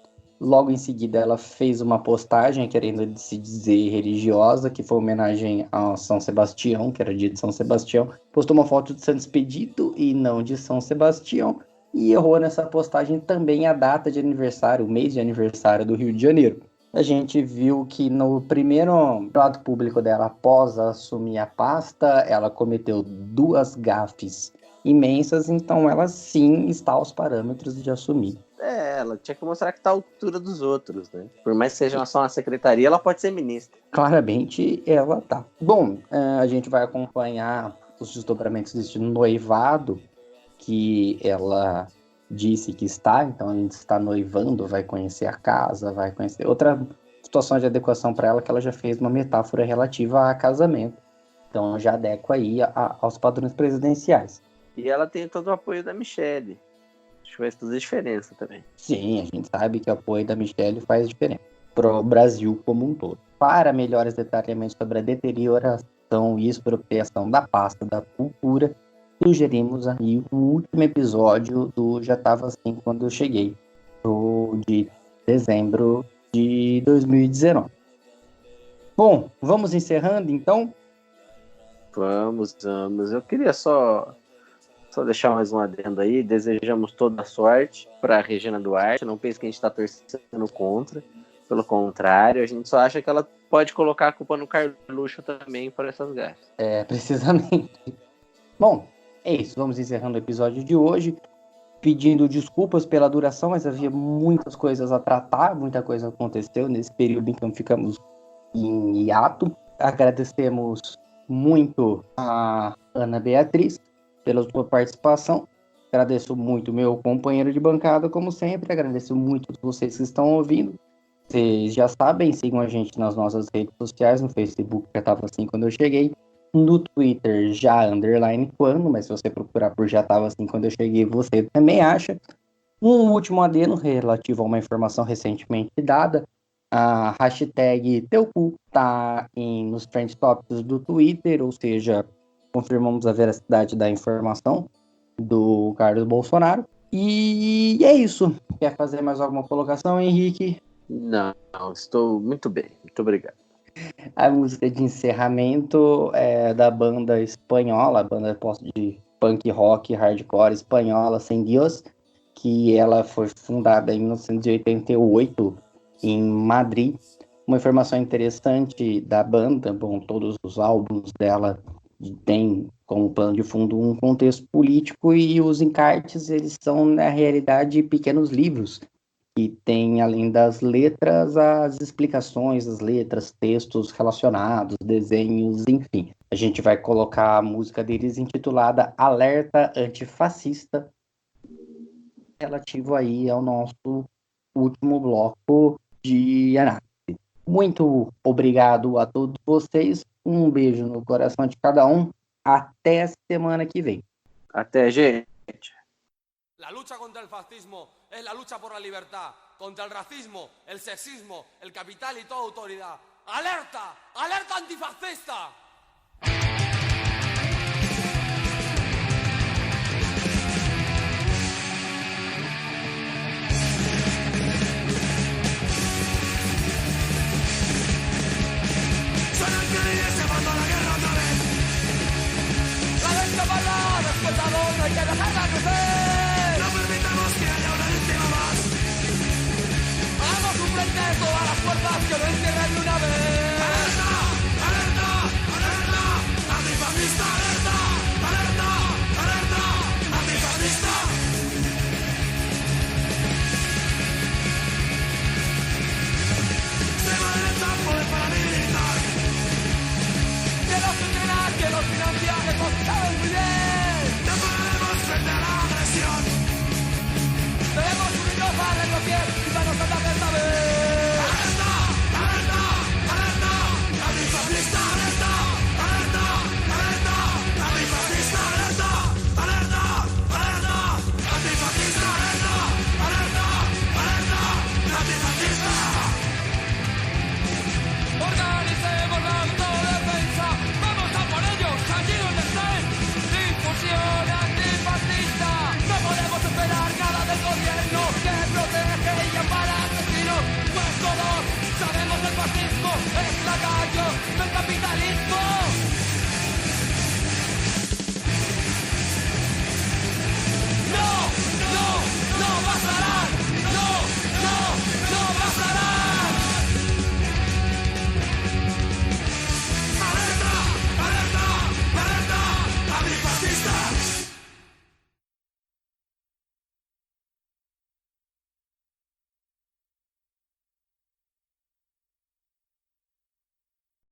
Logo em seguida, ela fez uma postagem querendo se dizer religiosa, que foi homenagem a São Sebastião, que era dia de São Sebastião. Postou uma foto de Santo Expedito e não de São Sebastião. E errou nessa postagem também a data de aniversário, o mês de aniversário do Rio de Janeiro. A gente viu que no primeiro ato público dela, após assumir a pasta, ela cometeu 2 gafes imensas, então ela sim está aos parâmetros de assumir. Ela tinha que mostrar que está à altura dos outros, né? Por mais que seja só uma secretaria, ela pode ser ministra. Claramente ela tá. Bom, a gente vai acompanhar os desdobramentos deste noivado, que ela disse que está, então a gente está noivando, vai conhecer a casa, vai conhecer outra situação de adequação para ela, que ela já fez uma metáfora relativa a casamento. Então já adequa aí aos padrões presidenciais. E ela tem todo o apoio da Michelle. Acho que faz toda a diferença também. Sim, a gente sabe que o apoio da Michelle faz diferença para o Brasil como um todo. Para melhores detalhamentos sobre a deterioração e expropriação da pasta da cultura, sugerimos aí o último episódio do Já Tava Assim Quando Eu Cheguei, de dezembro de 2019. Bom, vamos encerrando então? Vamos. Eu queria só deixar mais um adendo aí. Desejamos toda a sorte para a Regina Duarte. Não pense que a gente está torcendo contra. Pelo contrário, a gente só acha que ela pode colocar a culpa no Carluxo também por essas gafes. Precisamente. Bom, é isso. Vamos encerrando o episódio de hoje. Pedindo desculpas pela duração, mas havia muitas coisas a tratar. Muita coisa aconteceu nesse período em que ficamos em hiato. Agradecemos muito a Ana Beatriz pela sua participação. Agradeço muito meu companheiro de bancada, como sempre. Agradeço muito a vocês que estão ouvindo. Vocês já sabem, sigam a gente nas nossas redes sociais. No Facebook Já Tava Assim Quando Eu Cheguei. No Twitter, já _quando, mas se você procurar por Já Tava Assim Quando Eu Cheguei, você também acha. Um último adendo relativo a uma informação recentemente dada. A hashtag Teucu está nos Trend Topics do Twitter, ou seja, confirmamos a veracidade da informação do Carlos Bolsonaro. E é isso. Quer fazer mais alguma colocação, Henrique? Não, estou muito bem. Muito obrigado. A música de encerramento é da banda espanhola, a banda de punk rock hardcore espanhola, Sem Dios, que ela foi fundada em 1988 em Madrid. Uma informação interessante da banda, bom, todos os álbuns dela têm como plano de fundo um contexto político e os encartes, eles são, na realidade, pequenos livros que tem, além das letras, as explicações das letras, textos relacionados, desenhos, enfim. A gente vai colocar a música deles intitulada Alerta Antifascista, relativo aí ao nosso último bloco de análise. Muito obrigado a todos vocês, um beijo no coração de cada um, até semana que vem. Até, gente. La lucha contra el fascismo es la lucha por la libertad, contra el racismo, el sexismo, el capital y toda autoridad. ¡Alerta! ¡Alerta antifascista! Suena el clarín, se mandó la guerra otra vez. La bestia parda, despertador, no hay que dejarla crecer. No permitamos que haya una víctima más. Hagamos un frente de todas las fuerzas que lo encierren de una vez. ¡Alerta! ¡Alerta! ¡Alerta! ¡Antifascista! ¡Alerta! ¡Alerta! ¡Alerta! ¡Antifascista! Extrema derecha, poder paramilitar. Que los entrenan, que los financian, que los saben muy bien. No pararemos frente a la agresión. Debemos unirnos a retroceder.